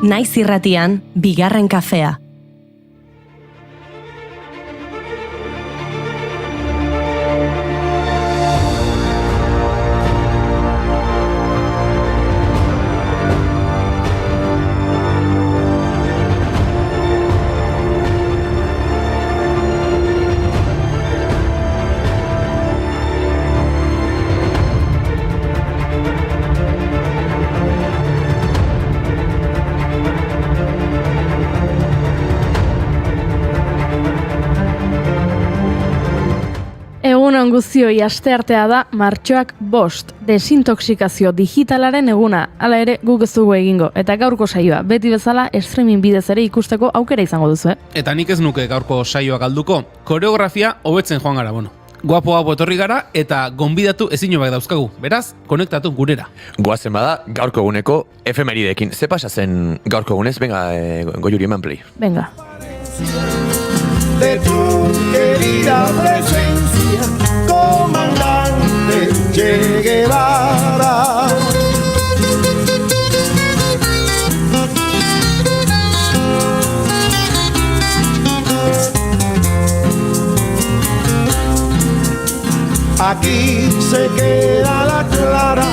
Naiz irratian, bigarren kafea. Egun guztioi, asteartea da martxoak 5, desintoxikazio digitalaren eguna, hala ere guk ez dugu egingo, eta gaurko saioa, beti bezala streaming bidez ere ikusteko aukera izango duzu, Eta nik ez nuke gaurko saioa galduko, koreografia hobetzen joan gara, Guapo etorri gara eta gonbidatu ezinobak dauzkagu, beraz, konektatu gurera. Goazen bada, gaurko eguneko efemeridekin. Ze pasa zen gaurko egunez? Venga, Goiuri, eman play. Venga. De tu querida presencia, comandante Che Guevara. Aquí se queda la clara,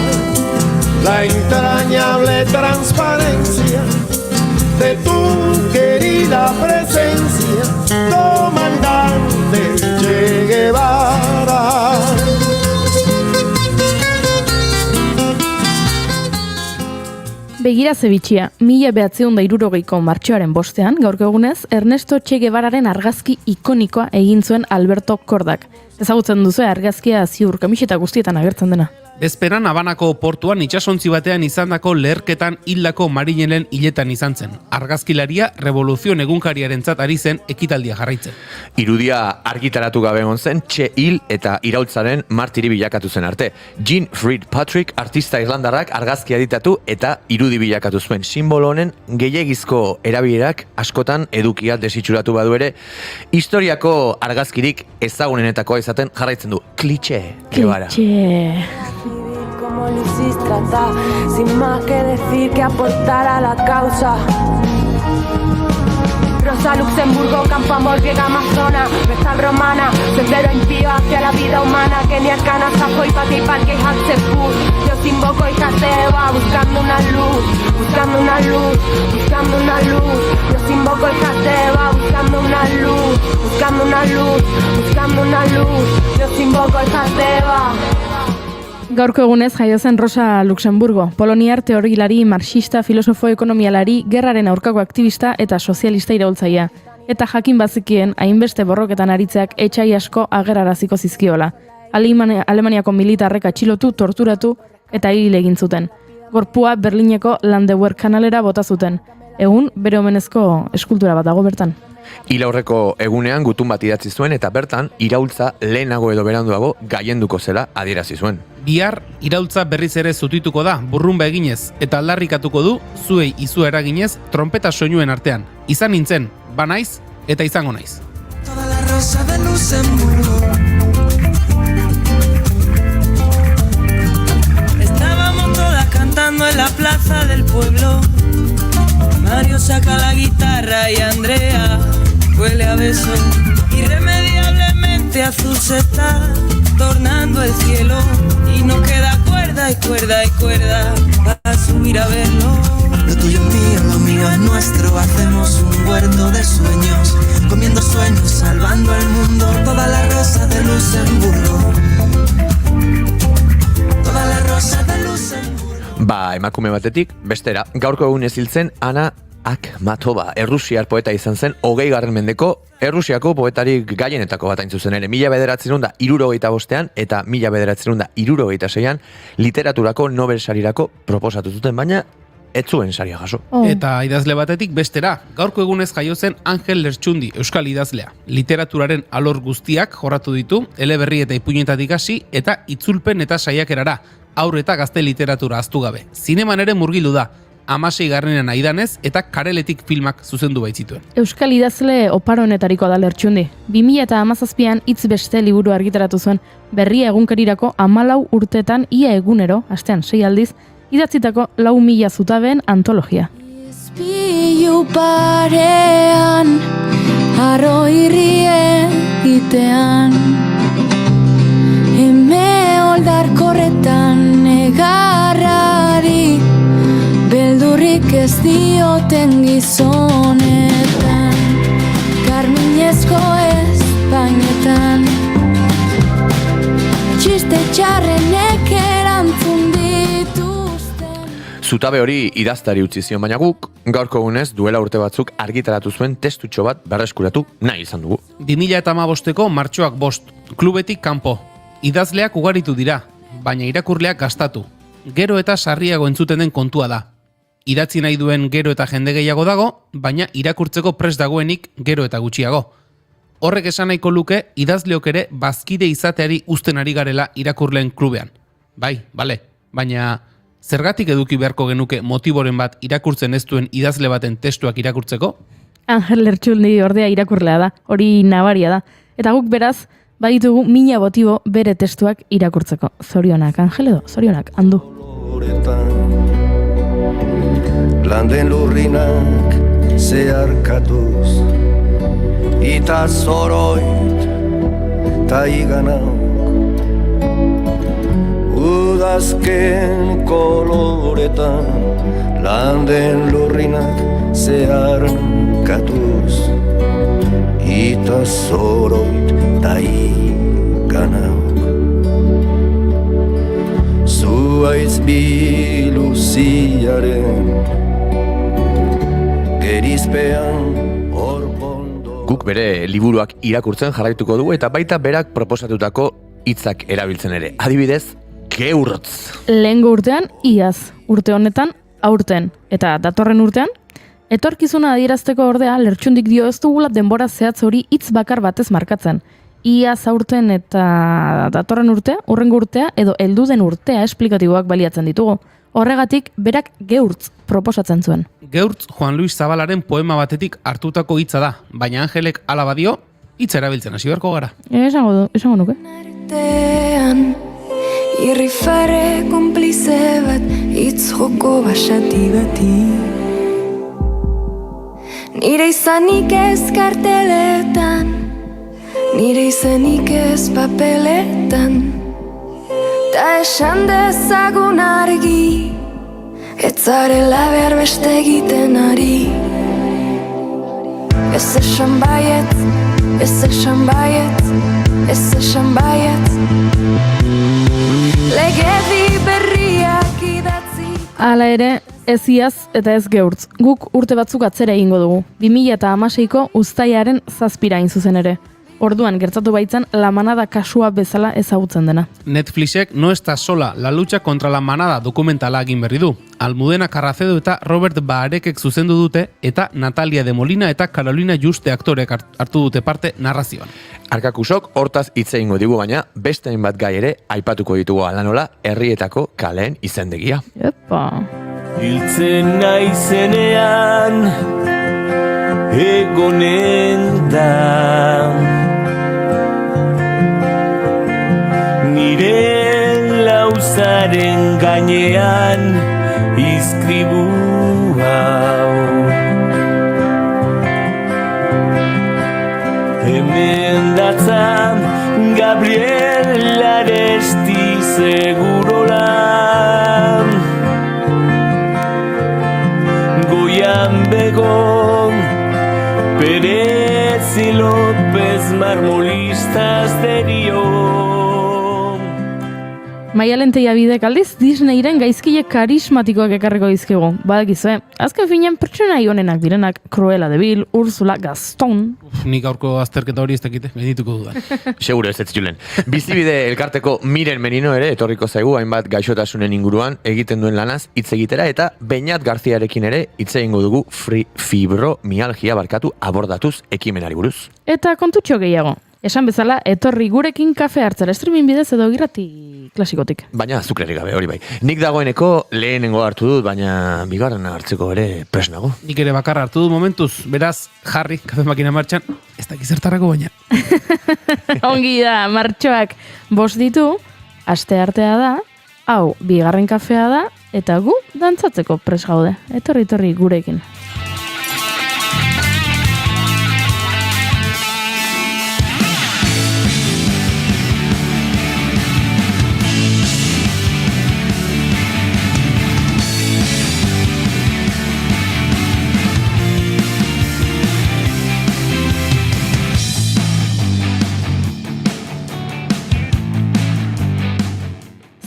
la entrañable transparencia de tu querida presencia, comandante Che Guevara. Begira zebitxia, 1960ko martxoaren 5ean, gaurko egunez, Ernesto Che Guevararen argazki ikonikoa egin zuen Alberto Kordak. Ezagutzen duzu argazkia ziur kamiseta guztietan agertzen dena. Bezperan Habanako portuan itsasontzi batean izandako leherketan hildako marinelen hiletan izan zen. Argazkilaria revoluzion egunkariarentzat ari zen ekitaldia jarraitzen. Irudia argitaratu gabe egon zen, Che hil eta iraultzaren martiri bilakatu zen arte. Jean Fitzpatrick, artista irlandarrak argazkia editatu eta irudi bilakatu zuen. Simbolo honen gehiegizko erabilerak askotan edukia desitxuratu badu ere, historiako argazkirik ezagunenetakoa izaten jarraitzen du. Cliché. Como lo hiciste tratar, sin más que decir que aportar a la causa. Rosa Luxemburgo, Campo Amor, Vieja Amazona, Vestal Romana, sendero impío hacia la vida humana, Kenia, Cana, Sajo y Pati, Parque y Hatzepur. Yo invoco y Jateba, buscando una luz, buscando una luz, buscando una luz. Yo invoco y Jateba, buscando una luz, buscando una luz, buscando una luz. Yo invoco y Jateba. Gaurko egunez jaio zen Rosa Luxemburgo, poloniar teorgilari, marxista, filosofo ekonomialari, gerraren aurkako aktivista eta sozialista iraultzailea. Eta jakin bazikien, hainbeste borroketan aritzeak etxai asko agerraraziko zizkiola. Alemaniako militarrek atxilotu, torturatu eta hil egin zuten. Gorpua Berlineko Landwehr kanalera bota zuten. Egun, bere omenezko eskultura bat dago bertan. Hil aurreko egunean gutun bat idatzi zuen eta bertan iraultza lehenago edo beranduago gaienduko zela adierazi zuen. Bihar iraultza berriz ere zutituko da, burrunba eginez, eta aldarrikatuko du, zuei izu eraginez, trompeta soinuen artean. Izan nintzen, banaiz eta izango naiz. Toda la rosa de Luxemburgo. Estábamos todas cantando en la plaza del pueblo. Mario saca la guitarra y Andrea huele a beso. Irremediablemente azul se está tornando el cielo y nos queda cuerda y cuerda y cuerda para subir a verlo. Lo tuyo es mío, lo mío es nuestro. Hacemos un huerto de sueños, comiendo sueños, salvando el mundo. Toda la rosa de Luxemburgo. Toda la rosa de Luxemburgo. Emakume batetik, bestera, gaurko egunez hil zen Ana Akhmatova, errusiar poeta izan zen 20. mendeko Errusiako poetarik gaienetako bat hain zuzen ere. 1965 eta 1966 literaturako Nobel sarirako proposatu zuten, baina ez zuen saria jaso. Eta idazle batetik bestera, gaurko egunez jaio zen Angel Lertxundi, euskal idazlea. Literaturaren alor guztiak jorratu ditu, eleberri eta ipuinetatik hasi eta itzulpen eta saiakerara, haur eta gazte literatura ahaztu gabe. Zineman ere murgildu da, 16. aidanez eta kareletik filmak zuzendu baitzituen. Euskal idazle oparonetariko da Lertxundi. 2017an hitz beste liburu argitaratu zuen, berria egunkarirako 14 urtetan ia egunero, astean 6 aldiz, idatzitako 4.000 zutabeen antologia. Ispilu parean, arro irrie itean, eme oldarkorretan negarrari, beldurrik ez dioten gizonetan, karminezko espainetan, txiste txarrenek erantzun dituzten. Zutabe hori idaztari utzi zion, baina guk gaurko egunez duela urte batzuk argitaratu zuen testutxo bat berreskuratu nahi izan dugu. 2015ko martxoak 5, klubetik kanpo. Idazleak ugaritu dira, baina irakurleak gastatu. Gero eta sarriago entzuten den kontua da. Idatzi nahi duen gero eta jende gehiago dago, baina irakurtzeko prest dagoenik gero eta gutxiago. Horrek esan nahiko luke idazleok ere bazkide izateari uzten ari garela irakurleen klubean. Bai, bale, baina zergatik eduki beharko genuke motiboren bat irakurtzen ez duen idazle baten testuak irakurtzeko? Angel Lertxundi ordea irakurlea da, hori nabaria da. Eta guk beraz, baditugu mina motibo bere testuak irakurtzeko. Zorionak, Angel edo, zorionak, handu. Landen lurrinak zeharkatuz, ita zoroit ta iganauk, udazken koloretan, landen lurrinak zeharkatuz, ita zoroit ta iganauk. Zuaitz biluziaren gerizpean orpondo. Guk bere liburuak irakurtzen jarraituko dugu eta baita berak proposatutako hitzak erabiltzen ere. Adibidez, geurtz. Lehengo urtean, iaz. Urte honetan, aurten. Eta datorren urtean, etorkizuna adierazteko ordea, Lertxundik dio ez dugula denbora zehatz hori hitz bakar batez markatzen. Iaz aurten eta datorren urtea, hurrengo urtea edo heldu den urtea esplikatiboak baliatzen ditugu. Horregatik, berak geurtz proposatzen zuen. Geurtz Juan Luis Zabalaren poema batetik hartutako hitza da, baina Angelek hala badio, hitza erabiltzen hasi beharko gara. Esango nuke. Artean, irrifare konplize bat, hitz joko basati bati. Nire izanik ez karteletan, nire izanik ez papeletan, ta esan dezagun argi, ez zarela behar beste egiten ari. Ez esan baiet, ez esan baiet, ez esan baiet, legedi berriak idatzi. Hala ere, ez iaz eta ez geurtz. Guk urte batzuk atzera egingo dugu. 2016ko uztailaren 7 hain zuzen ere. Orduan gertatu baitzen La Manada kasua bezala ezagutzen dena. Netflixek No está sola, la lucha contra la manada dokumentala egin berri du. Almudena Carracedo eta Robert Baarekek zuzendu dute eta Natalia de Molina eta Carolina Juste aktorek hartu dute parte narrazioan. Arkakusok hortaz hitz egingo digu, baina beste hainbat gai ere aipatuko ditugu hala nola herrietako kaleen izendegia. Epa. Hiltzen naizenean egonen da nire lauzaren gainean izkribu hau. Hemen datzan Gabriel Aresti segurola, Goian Begon Pérez y López marmolistas derio. Maialen Teiabidek aldiz Disneyren gaizkile karismatikoak ekarriko dizkigu. Badakizue, azken finean pertsonai honenak direnak Cruella de Vil, Ursula, Gaston. Nik gaurko azterketa hori ez dakite, gainituko dudan. Seguro ez Julen. Bizibide elkarteko Miren Merino ere etorriko zaigu hainbat gaixotasunen inguruan egiten duen lanaz hitz egitera eta Beñat Garziarekin ere hitz egingo dugu fibromialgia barkatu abordatuz ekimenari buruz. Eta kontutxo gehiago. Esan bezala, etorri gurekin kafe hartzera streaming bidez edo irrati klasikotik. Baina azukrerik gabe, hori bai. Nik dagoeneko lehenengo hartu dut, baina bigarrena hartzeko ere presnago. Nik ere bakarra hartu dut momentuz, beraz, jarri, kafe makina martxan, ez dakiz zertarako baina. Ongi da, martxoak 5 ditu, aste artea da, hau, bigarren kafea da, eta gu dantzatzeko pres gaude. Etorri gurekin.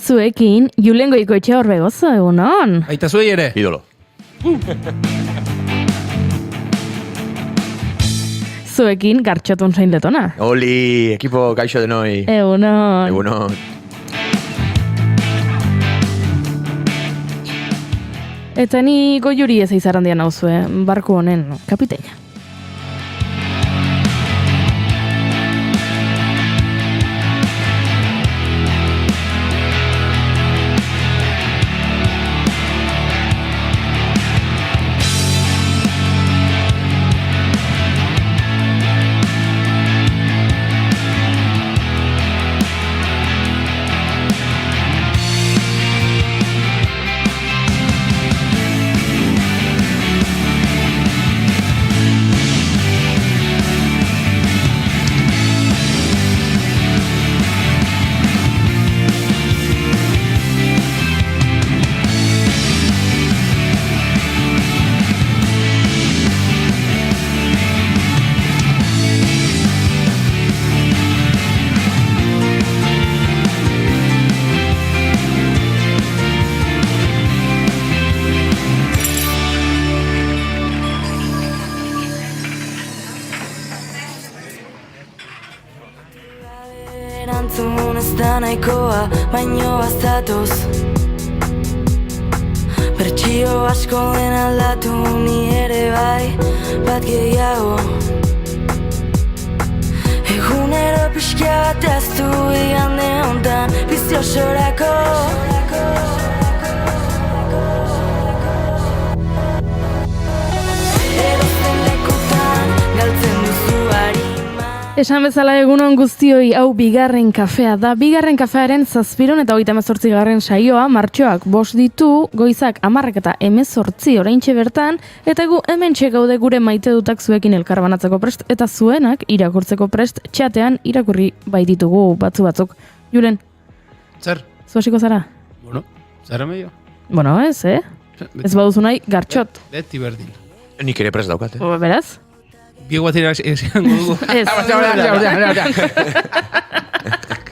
Zuekin, Julen Goikoetxea Orbegozo, egunon. Aita zuei ere. Idolo. Zuekin, Gartxotun zein letona. Oli, ekipo gaixo denoi. Egunon. Egunon. Eta ni Goiuri ez eizarandian nauzue, barku honen kapiteina. Erantzun ez da nahikoa, baino bazatoz. Bertsio asko den aldatu ni ere bai, bat gehiago. Egunero pixka bat aztu igande hontan, bizi osorako. Edozen lekutan, galtzen duzu harima. Esan bezala egunon guztioi, hau bigarren kafea da. Bigarren kafearen 7 eta 38 saioa, martxoak 5 ditu, goizak 10 eta 18 oraintxe bertan, eta gu hementxe gaude gure maite dutak zuekin elkarbanatzeko prest, eta zuenak irakurtzeko prest, txatean irakurri bai ditugu batzuk. Julen, Zer? zu hasiko zara? Bueno, zara meio? Bueno, ez, Ez baduzu nahi, Gartxot. Beti berdin. Nik ere prest daukate. Beraz? Biego bat esango dugu. Ez.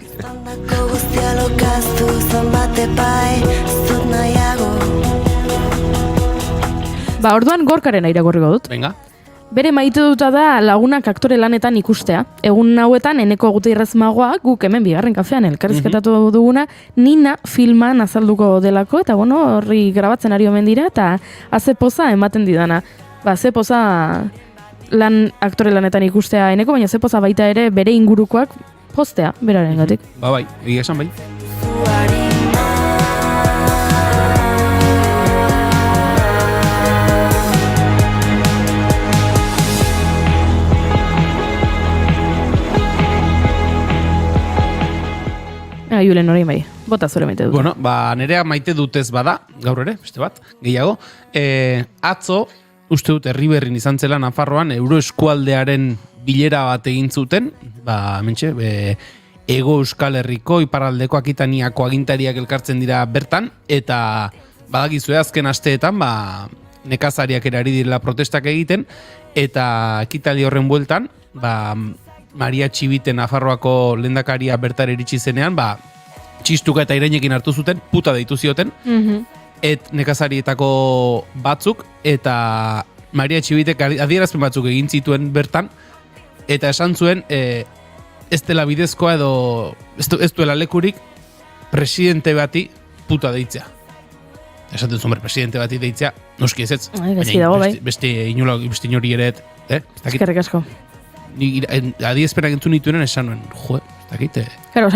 Estandako guztia lokaztu zonbate bai, zut nahiago. Orduan gorkaren irakurriko dut. Venga. Bere maite duta da lagunak aktore lanetan ikustea. Egun hauetan Eneko Gutiérrez magoa, guk hemen bigarren kafean elkarrizketatu duguna, Nina filman azalduko delako, eta horri grabatzen ari omen dira, eta haze poza ematen didana. Ze poza aktore lanetan ikustea Eneko, baina ze poza baita ere bere ingurukoak postea, beraren gatik. Bai, egia esan bai. Julen hori bai, bota zure maite dut. Bueno, nerea maite dutez bada, gaur ere, beste bat, gehiago. Atzo, uste dut Herriberrin izan zela Nafarroan, Euroeskualdearen bilera bat egin zuten, mentxe, Ego Euskal Herriko, Iparraldeko Akitaniako agintariak elkartzen dira bertan, eta badakizue azken asteetan, nekazariak erari direla protestak egiten, eta ekitaldi horren bueltan, Maria Txibite Nafarroako lehendakaria bertara iritsi zenean, txistuka eta irainekin hartu zuten, puta deitu zioten, nekazarietako batzuk, eta Maria Txibitek adierazpen batzuk egin zituen bertan, eta esan zuen, ez dela bidezkoa edo ez duela lekurik presidente bati puta deitzea. Esaten zuen presidente bati deitzea, noski ez. Beste inori ere, eskerrik asko. Adiezpenak entzun nituen esan nuen, ez dakite.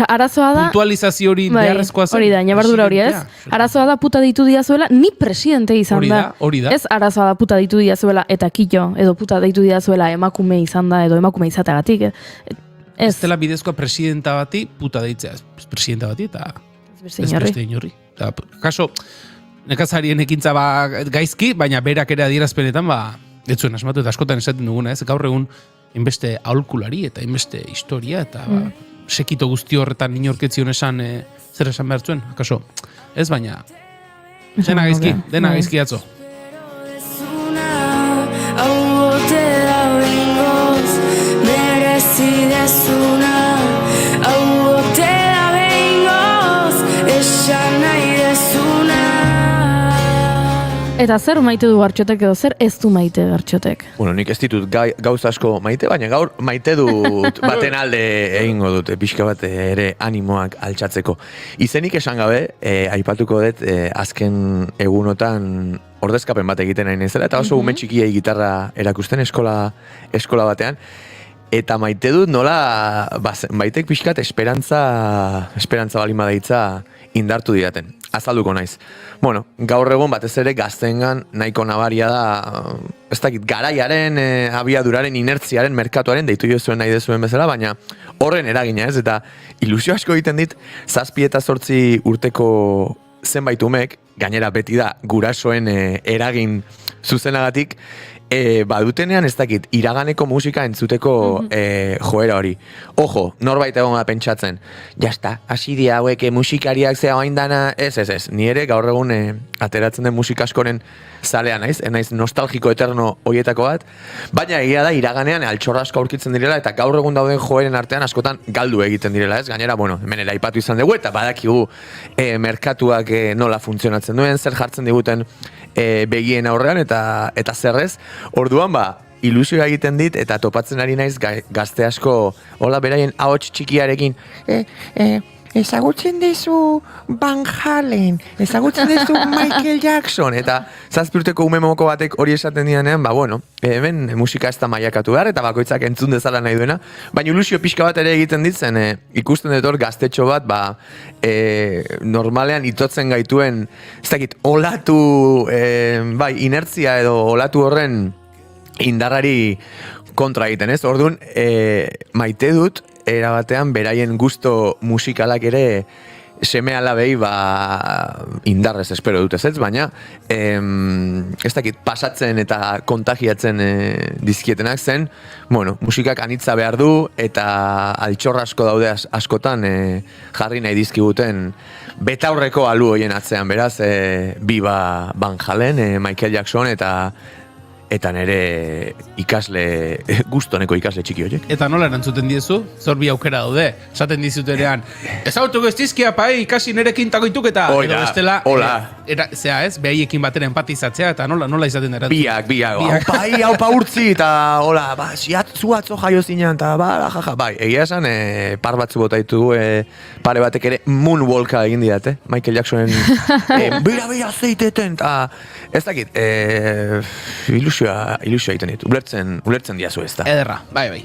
Arazoa da... Puntualizazio hori beharrezkoa zen. Hori da, nabardura hori ez. Arazoa da puta ditu diazuela, ni presidente izan da. Hori da. Ez arazoa da puta ditu diazuela eta kito, edo puta ditu diazuela emakume izan da, edo emakume izateagatik. Ez dela bidezkoa presidenta bati puta deitzea. Presidenta bati eta ez beste inorri. Kaso, nekazarien ekintza gaizki, baina berak ere adierazpenetan ez zuen asmatu eta askotan esaten duguna, ez? Gaur egun inbeste aholkulari eta inbeste historia eta sekito guzti horretan inorketzion esan zer esan behar zuen, akaso? Ez baina, dena gaizki atzo. Hau ote da behingoz, merezi dezuna. Hau ote da behingoz, esan nahi dezuna. Eta zer maite du Gartxotek edo zer ez du maite Gartxotek? Bueno, nik ez ditut gauza asko maite, baina gaur maite dut baten alde egingo dut, pixka bat ere animoak altxatzeko. Izenik esan gabe, aipatuko dut azken egunotan ordezkapen bat egiten nahi nezela, eta oso ume txikiei gitarra erakusten eskola batean, eta maite dut nola, baitek pixkat esperantza balima deitza indartu didaten. Azalduko naiz. Bueno, gaur egun batez ere gaztengan nahiko nabaria da, ez dakit, garaiaren, abiaduraren, inertziaren, merkatuaren, deitu jozuen nahi dezuen bezala, baina horren eragina ez, eta ilusio asko egiten dit, 7 eta 8 urteko zenbait umek, gainera beti da gurasoen eragin zuzenagatik, badutenean ez dakit, iraganeko musika entzuteko joera hori. Ojo, norbait egon da pentsatzen, jazta, hasi dia hauek musikariak zea oaindana, ez, ni ere gaur egun ateratzen den musika askoren zalea naiz nostalgiko eterno hoietako bat, baina egia da iraganean altxorra asko aurkitzen direla eta gaur egun dauden joeren artean askotan galdu egiten direla, ez? Gainera, bueno, hemen ere aipatu izan dugu eta badakigu merkatuak nola funtzionatzen duen, zer jartzen diguten begien aurrean eta zerrez. Orduan ilusioa egiten dit eta topatzen ari naiz gazte asko hola beraien ahots txikiarekin ezagutzen dezu Van Halen, ezagutzen dezu Michael Jackson, eta 7 urteko ume moko batek hori esaten dianean, bueno, hemen musika ez da mailakatu behar, eta bakoitzak entzun dezala nahi duena, baina ilusio pixka bat ere egiten ditzen, ikusten dut hor gaztetxo bat, normalean itotzen gaituen, ez dakit, olatu, inertzia edo olatu horren indarrari kontra egiten, ez? Orduan, maite dut, erabatean beraien gusto musikalak ere seme alabei indarrez espero dut ez, baina ez dakit pasatzen eta kontagiatzen dizkietenak zen, bueno, musikak anitza behar du eta altxorra asko daude askotan jarri nahi dizkiguten betaurreko alu hoien atzean, beraz, biba Van Halen, Michael Jackson eta nere ikasle, gustoneko ikasle txiki horiek. Eta nola erantzuten diezu? Zorbi aukera daude. Esaten dizutenean, ezagutuko ez dizkia ikasin nerekin tagoituk eta edo bestela. Hola. Zea ez, behaiekin batera empatizatzea eta nola izaten erantzuten. Biak. Haupa urtzi eta hola, zu atzo jaio zinean eta egia esan, par batzu botaitu pare batek ere moonwalka egin diat, Michael Jacksonen bira zeiteten eta ez dakit, ilusioa egiten dit, ulertzen diazu ez da. Ederra, bai.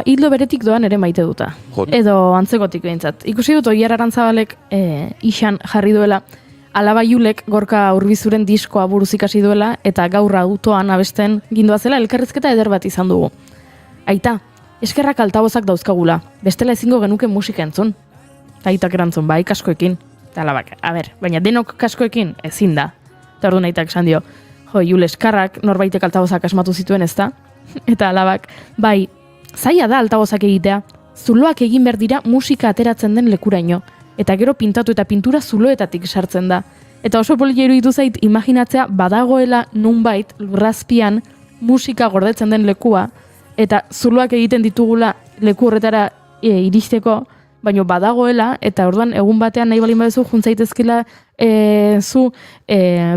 Hildo beretik doan ere maite duta. Edo antzekotik behintzat. Ikusi dut Oier Arantzabalek ixan jarri duela, alaba Julek Gorka Urbizuren diskoa buruz ikasi duela, eta gaur autoan abesten gindoa zela elkarrizketa eder bat izan dugu. Aita, eskerrak altabozak dauzkagula, bestela ezingo genuke musika entzun. Aitak erantzun, kaskoekin. Eta alabak, baina denok kaskoekin ezin da. Eta orduan aitak esan dio, Jule, eskarrak norbaitek altabozak asmatu zituen ez da? Eta alabak, zaila da altabozak egitea, zuloak egin behar dira musika ateratzen den lekuraino, eta gero pintatu eta pintura zuloetatik sartzen da. Eta oso polita iruditu zait, imaginatzea badagoela nunbait lurrazpian musika gordetzen den lekua, eta zuloak egiten ditugula leku horretara iristeko, baina badagoela, eta orduan egun batean nahi balin badezu juntzaitezkela zu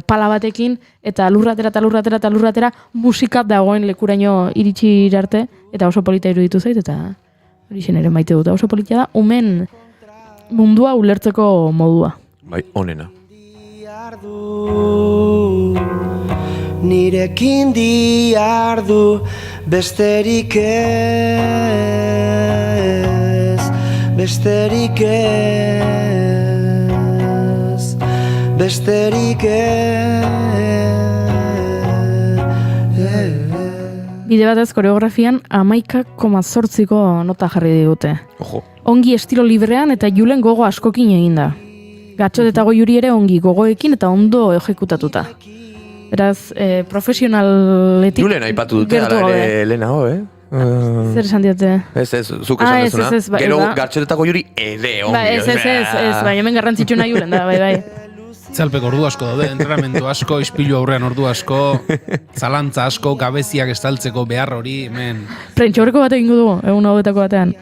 pala batekin, eta lurratera musika dagoen lekuraino iritsi arte, eta oso polita iruditu zait, eta hori ere maite dut. Oso polita da, umen mundua ulertzeko modua. Onena. Nirekin diardu besterik ez, besterik ez, besterik Bide batez koreografian 11,8ko nota jarri digute. Ojo. Ongi estilo librean eta Julen gogo askokin eginda. Gatxot eta Goiuri ere ongi gogoekin eta ondo ejekutatuta. Beraz, profesionaletik Julen aipatu dute, gertu ala gaude. ere lehenago, Zer esan diote? Ez, zuk esan dezuna. ez, bai, Gero ba. Gatxotetako Juri ere ongi. Ez, bai, hemen garrantzitsuna Julen da, bai. Zalpek ordu asko daude, entrenamendu asko, ispilu aurrean ordu asko, zalantza asko, gabeziak estaltzeko behar hori, hemen. Prentxaurreko bat egingo dugu, egun hauetako batean.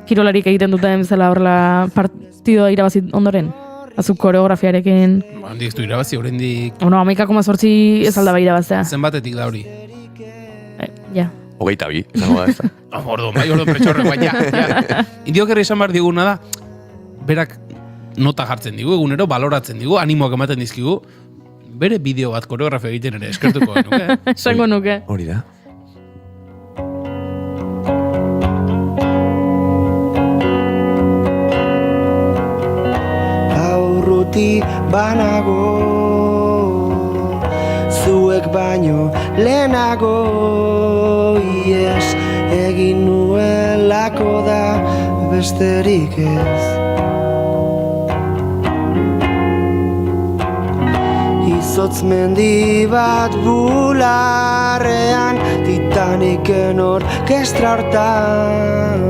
Kirolarik egiten duten bezala horrela partidoa irabazi ondoren. Azuk koreografiarekin. Handik ez du irabazi, horrendik... 11,8 ez alda bai irabaztea. Zenbatetik da hori? Ja. 22, izango da ez da. Ordo prentxaurreko, bai, ja. Indiok erri esan behar diguna da, berak nota jartzen digu, egunero baloratzen digu, animoak ematen dizkigu, bere bideo bat koreografia egiten ere eskertuko nuke. Esango nuke. Hori da. Aurruti banago, zuek baino lehenago, ies egin nuelako da besterik ez. Izotz mendi bat bularrean, Titaniken orkestra hortan,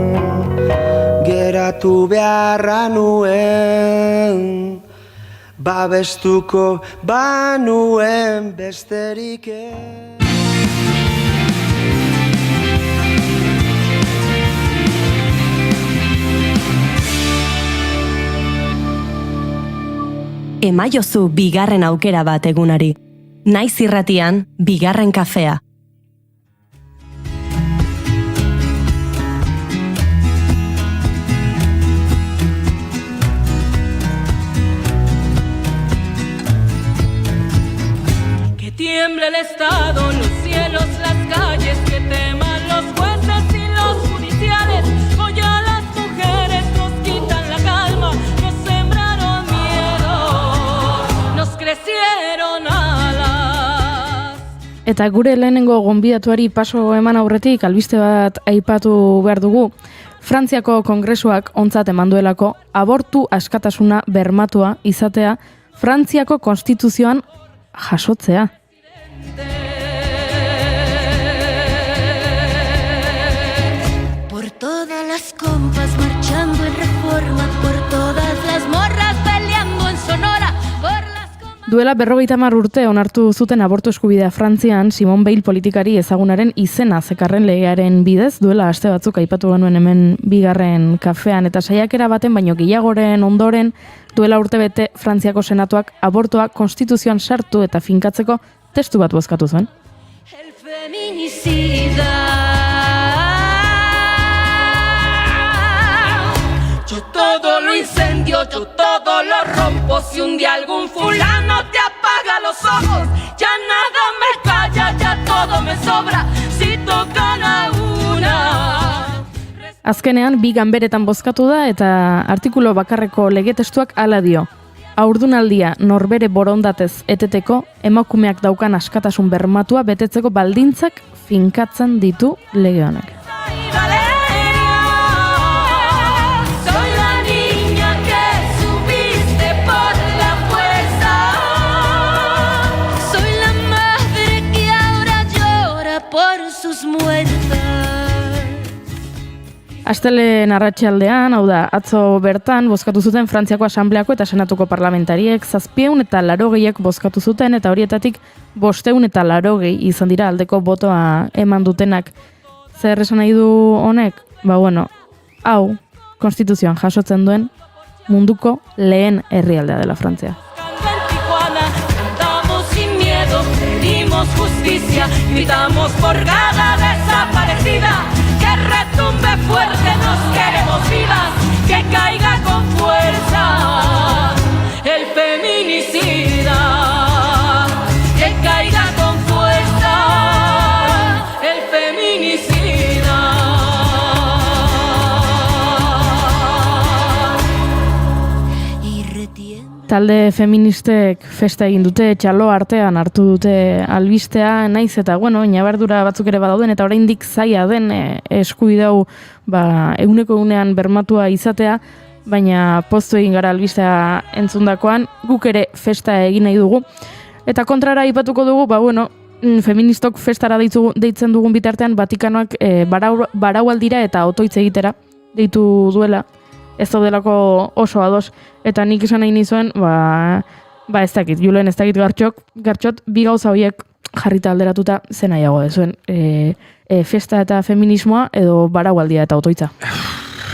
geratu beharra nuen, babestuko banuen besterik ez. Emaiozu bigarren aukera bat egunari. Naiz irratian, bigarren kafea. Que tiemble el Estado, los cielos, las calles, que teman los jueces y los judiciales. Hoy a las mujeres nos quitan la calma, nos sembraron miedo, nos crecieron alas. Eta gure lehenengo gonbidatuari paso eman aurretik albiste bat aipatu behar dugu. Frantziako kongresuak ontzat eman duelako abortu askatasuna bermatua izatea Frantziako konstituzioan jasotzea. Por todas las compas marchando en Reforma, por todas las morras peleando en Sonora, por las compas... Duela 50 urte onartu zuten abortu eskubidea Frantzian Simone Veil politikari ezagunaren izena zekarren legearen bidez, duela aste batzuk aipatu genuen hemen bigarren kafean, eta saiakera baten baino gehiagoren ondoren duela urtebete Frantziako senatuak abortua konstituzioan sartu eta finkatzeko testu bat bozkatu zuen. El feminicida. Yo todo lo incendio, yo todo lo rompo. Si un día algún fulano te apaga los ojos, ya nada me calla, ya todo me sobra. Si tocan a una. Azkenean, bi ganberetan bozkatu da eta artikulu bakarreko legetestuak hala dio. Haurdunaldia norbere borondatez eteteko, emakumeak daukan askatasun bermatua betetzeko baldintzak finkatzen ditu lege honek. Soy la niña que subiste por la fuerza. Soy la madre que ahora llora por sus muertas. Astelen arratsaldean, hau da, atzo bertan bozkatu zuten Frantziako Asambleako eta Senatuko parlamentariek 780 bozkatu zuten eta horietatik 580 izan dira aldeko botoa eman dutenak. Zer esan nahi du honek? Ba bueno, hau konstituzioan jasotzen duen munduko lehen herrialdea dela Frantzia. Cantamos sin miedo, pedimos justicia, gritamos por cada desaparecida. Que retumbe fuerte, nos queremos vivas, que caiga con fuerza el feminicida. talde feministek festa egin dute, txalo artean hartu dute albistea, naiz eta, inabardura batzuk ere badauden, eta oraindik zaila den eskubide hau eguneko egunean bermatua izatea, baina poztu egin gara albistea entzundakoan, guk ere festa egin nahi dugu. Eta kontrara aipatuko dugu, feministok festara deitzen dugun bitartean, Vatikanoak baraualdira eta otoitz egitera deitu duela, ez daudelako oso ados, eta nik esan nahi nizuen, ez dakit, Julen ez dakit gartxot, bi gauza horiek jarrita alderatuta zen nahiago dezuen, festa eta feminismoa edo baraualdia eta otoitza.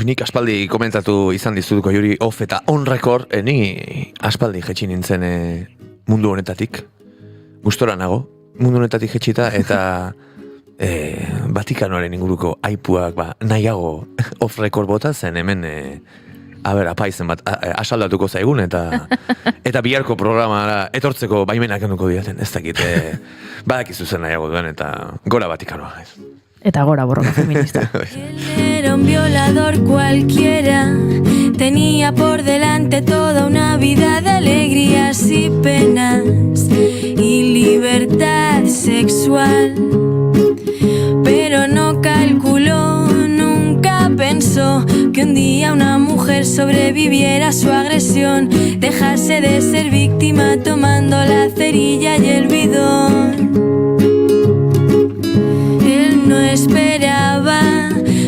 Nik aspaldi komentatu izan dizutuko Juri off eta on record, ni aspaldi jetxi nintzen mundu honetatik, gustora nago, mundu honetatik jetxita, eta Vatikanoaren inguruko aipuak nahiago off record bota zen hemen apaizen bat asaldatuko zaigun eta biharko programara etortzeko baimenak enduko diaten, ez dakit badakizu zen nahiago duen eta gora Vatikanoa. Eta gora borroka feminista. Era un violador cualquiera, tenía por delante toda una vida de alegrías y penas y libertad sexual, pero no calculó, nunca pensó que un día una mujer sobreviviera a su agresión, dejase de ser víctima tomando la cerilla y el bidón. No esperaba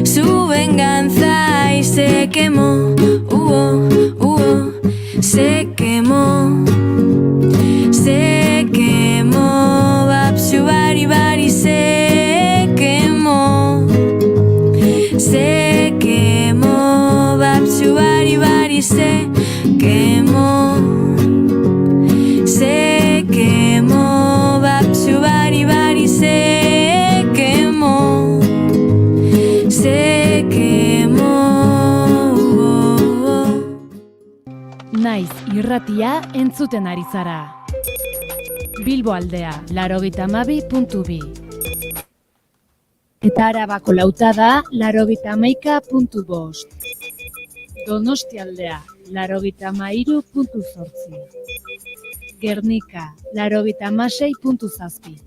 su venganza y se quemó, se quemó, Babsu Bari Bari se quemó, Babsu Bari Bari se quemó, Babsu Bari Bari se quemó, Naiz irratia entzuten ari zara. Bilbo aldea, 92.2. Eta Arabako lautada, 91.5. Donosti aldea, 93.8. Gernika, 96.7.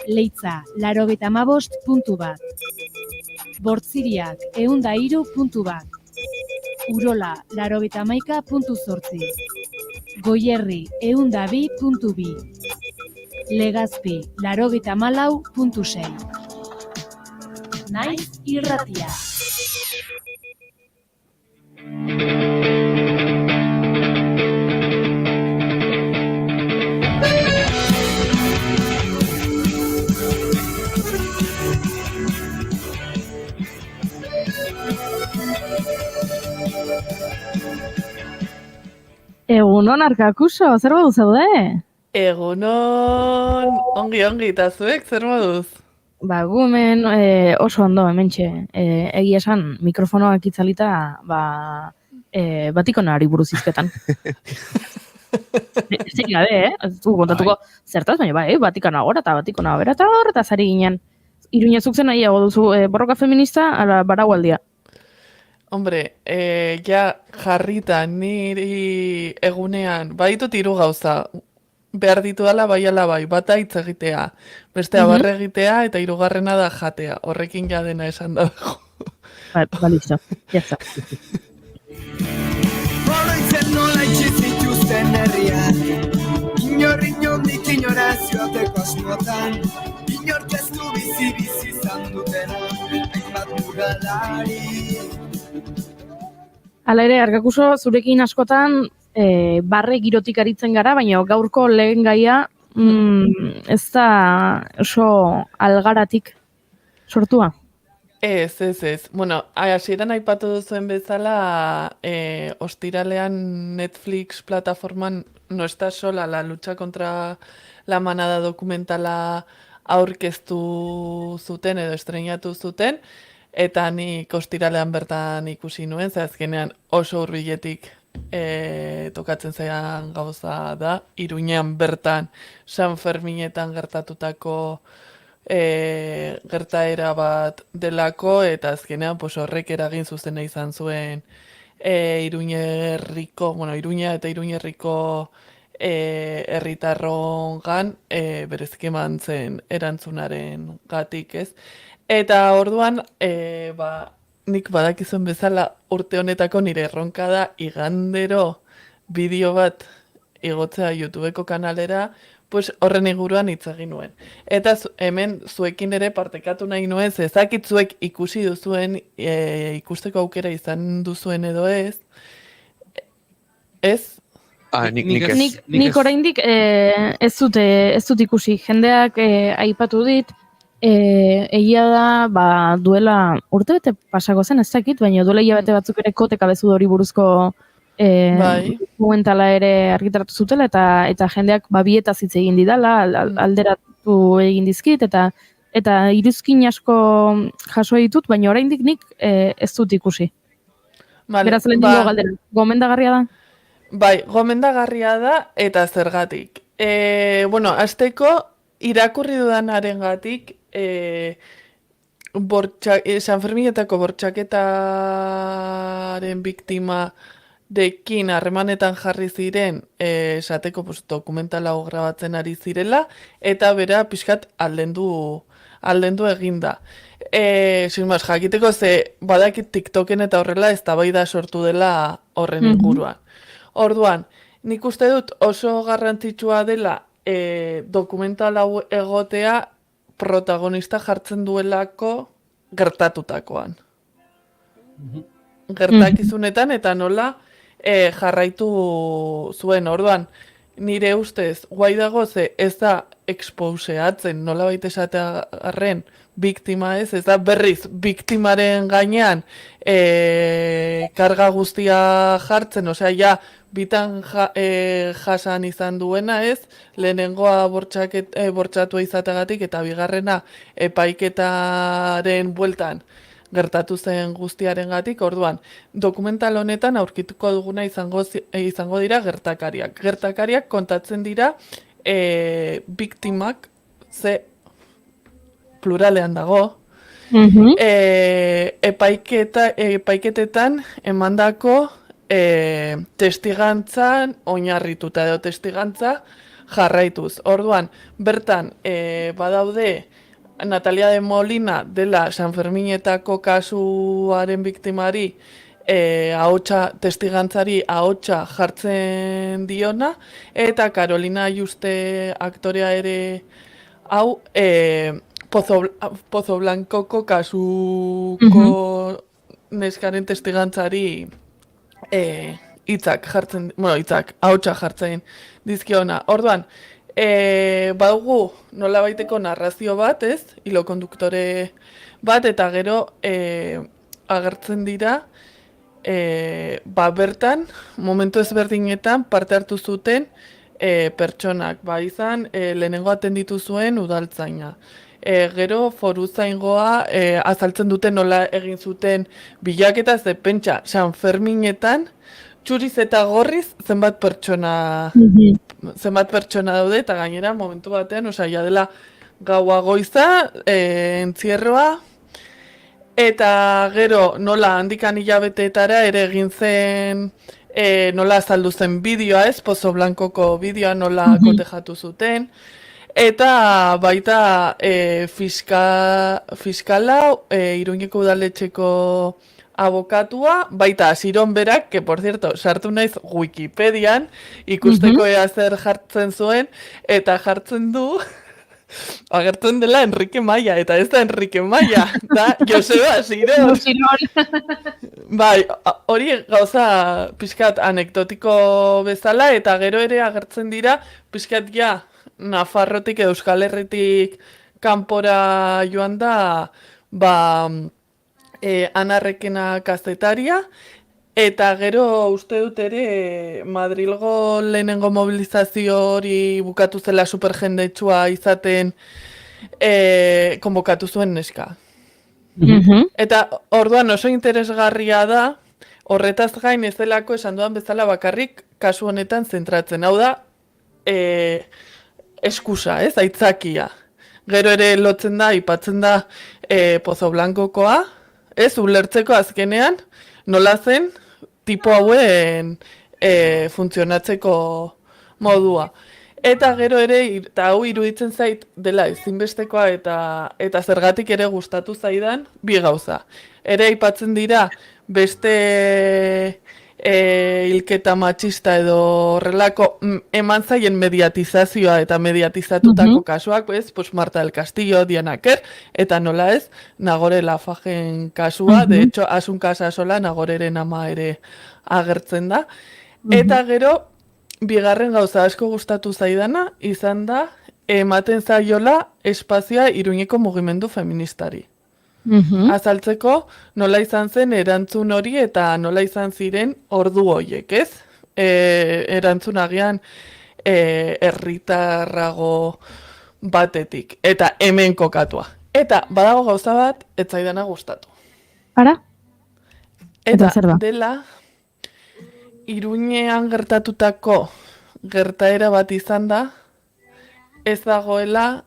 Leitza, 95.1. Bortziriak, 103.1. Urola, 91.8. Goierri, 102.2. Legazpi, 94.6. Naiz irratia. Egunon, Arkakuso, zer moduz zaude? Egunon, ongi, eta zuek, zer moduz? Gumen oso ondo, hementxe. Egia esan, mikrofonoak itzalita, Vatikanari buruz izketan. Ez gabe, ez du kontatuko zertaz, baina Vatikanoa gora eta Vatikanoa bera eta horretaz ari ginen. Iruñezuk zen nahiago duzu, borroka feminista, ala baraualdia. Hombre, ja jarrita niri egunean, baditut 3 gauza, behar ditu dala bai ala bai, bata hitz egitea, bestea barre egitea eta 3. da jatea, horrekin ja dena esan dago. Listo, ya está. Oroitzen nola itxizituzten herriak, inondik inorazioateko asmotan, inork ez du bizi izan dutena, hainbat murgalari. Hala ere, Arkakuso, zurekin askotan barre girotik aritzen gara, baina gaurko lehen gaia ez da oso algaratik sortua. Ez. Bueno, hasieran aipatu duzuen bezala, ostiralean Netflix plataforman No está sola la lucha contra la manada dokumentala aurkeztu zuten edo estreinatu zuten, eta nik ostiralean bertan ikusi nuen, ze azkenean oso hurbiletik tokatzen zaidan gauza da, Iruñean bertan San Ferminetan gertatutako gertaera bat delako, eta azkenean horrek eragin zuzena izan zuen Iruña eta Iruñerriko herritarrongan bereziki eman zen erantzunaren gatik, ez? Eta orduan, nik badakizuen bezala urte honetako nire erronka da igandero bideo bat igotzea YouTubeko kanalera, pues horren inguruan hitz egin nuen. Eta hemen zuekin ere partekatu nahi nuen, ezakit zuek ikusi duzuen, ikusteko aukera izan duzuen edo ez. Ez? Nik oraindik ez dut ikusi. Jendeak aipatu dit, egia da, duela urtebete pasako zen, ez dakit, baina duela hilabete batzuk ere Kotek abezu hori buruzko dokumentala ere argitaratu zutela, eta jendeak bietaz hitz egin didala, alderatu egin dizkit, eta iruzkin asko jaso ditut, baina oraindik nik ez dut ikusi. Beraz, lehen dingo galdera, gomendagarria da? Bai, gomendagarria da eta zergatik. Azteko irakurri dudanaren gatik, San Ferminetako bortxaketaren biktima dekin harremanetan jarri ziren esateko dokumentala grabatzen ari zirela, eta bera pixkat aldendu eginda. Jakiteko ze badakit TikToken eta horrela eztabaida sortu dela horren inguruan. Orduan, nik uste dut oso garrantzitsua dela dokumental hau egotea protagonista jartzen duelako gertatutakoan. Gertakizunetan eta nola jarraitu zuen. Orduan, nire ustez, guai dago ze ez da exposeatzen nola baita esatearen biktima ez da berriz biktimaren gainean karga guztia jartzen, osea, bitan jasan izan duena ez, lehenengoa bortxatua izategatik eta bigarrena epaiketaren bueltan gertatu zen guztiaren gatik. Orduan, dokumental honetan aurkituko duguna izango dira gertakariak. Gertakariak kontatzen dira biktimak, ze pluralean dago, epaiketetan emandako testigantzan oinarrituta edo testigantza jarraituz. Orduan, bertan badaude Natalia de Molina dela San Ferminetako kasuaren biktimari testigantzari ahotsa jartzen diona, eta Carolina Juste aktorea ere hau Pozo Blancoko kasuko neskaren testigantzari ahotsa jartzen dizkiona. Orduan, badugu nola baiteko narrazio bat, ez? Hilo konduktore bat, eta gero agertzen dira bertan, momentu ezberdinetan parte hartu zuten pertsonak, izan lehenengo atenditu zuen udaltzaina. Gero foruzaingoa azaltzen duten nola egin zuten bilaketa, ze pentsa San Ferminetan txuriz eta gorriz zenbat pertsona daude, eta gainera momentu batean, ja dela gaua goiza, entzierroa, eta gero nola handikan hilabeteetara ere egin zen nola azaldu zen bideoa, ez, Pozo Blancoko bideoa nola kotejatu zuten, eta baita fiskala, Iruñeko udaletxeko abokatua, baita Asiron berak, que por cierto, sartu naiz Wikipedian, ikusteko ea zer jartzen zuen, eta jartzen du, agertzen dela Enrique Maia, eta ez da Enrique Maia, da Joseba Asiron. Bai, hori gauza pixkat anekdotiko bezala, eta gero ere agertzen dira, pixkat ja, Nafarrotik edo Euskal Herritik kanpora joan da, Anarrekena kazetaria, eta gero uste dut ere Madrilgo lehenengo mobilizazio hori bukatu zela superjendetsua izaten konbokatu zuen neska. Eta orduan oso interesgarria da, horretaz gain ez delako esan dudan bezala bakarrik kasu honetan zentratzen. Hau da, eskusa, ez, aitzakia. Gero ere lotzen da, aipatzen da Pozo Blancokoa, ez, ulertzeko azkenean, nola zen tipo hauen funtzionatzeko modua. Eta gero ere, eta hau iruditzen zait dela ezinbestekoa eta zergatik ere gustatu zaidan, bi gauza. Ere aipatzen dira beste hilketa matxista edo horrelako eman zaien mediatizazioa eta mediatizatutako kasuak, pues Marta del Castillo, Diana Kerr, eta nola ez, Nagore Lafagen kasua, de hecho, Asun Casasola Nagoreren ama ere agertzen da. Eta gero, bigarren gauza asko gustatu zaidana, izan da, ematen zaiola espazioa Iruñeko mugimendu feministari. Azaltzeko nola izan zen erantzun hori eta nola izan ziren ordu horiek, ez? Erantzun agian herritarrago batetik, eta hemen kokatua. Eta badago gauza bat, ez zaidana gustatu. Ara? Eta zer da? Dela, Iruñean gertatutako gertaera bat izan da, ez dagoela,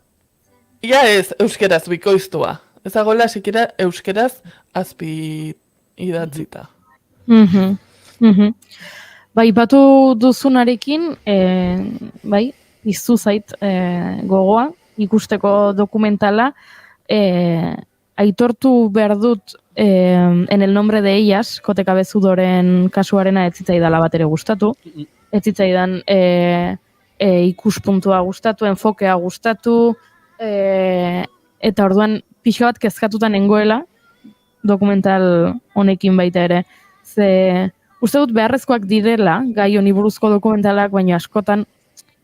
ja ez euskeraz bikoiztua. Ez dagoela sikera euskeraz azpi idatzita. Bai, batu duzunarekin, bai, iztu zait gogoa, ikusteko dokumentala, aitortu behar dut en el nombre de ellas, Kote Cabezudoren kasuarena ez zitzaidala bat ere gustatu, ez zitzaidan ikuspuntua gustatu, enfokea gustatu, eta orduan pixka bat kezkatuta nengoela dokumental honekin baita ere. Ze uste dut beharrezkoak direla gai honi buruzko dokumentalak, baina askotan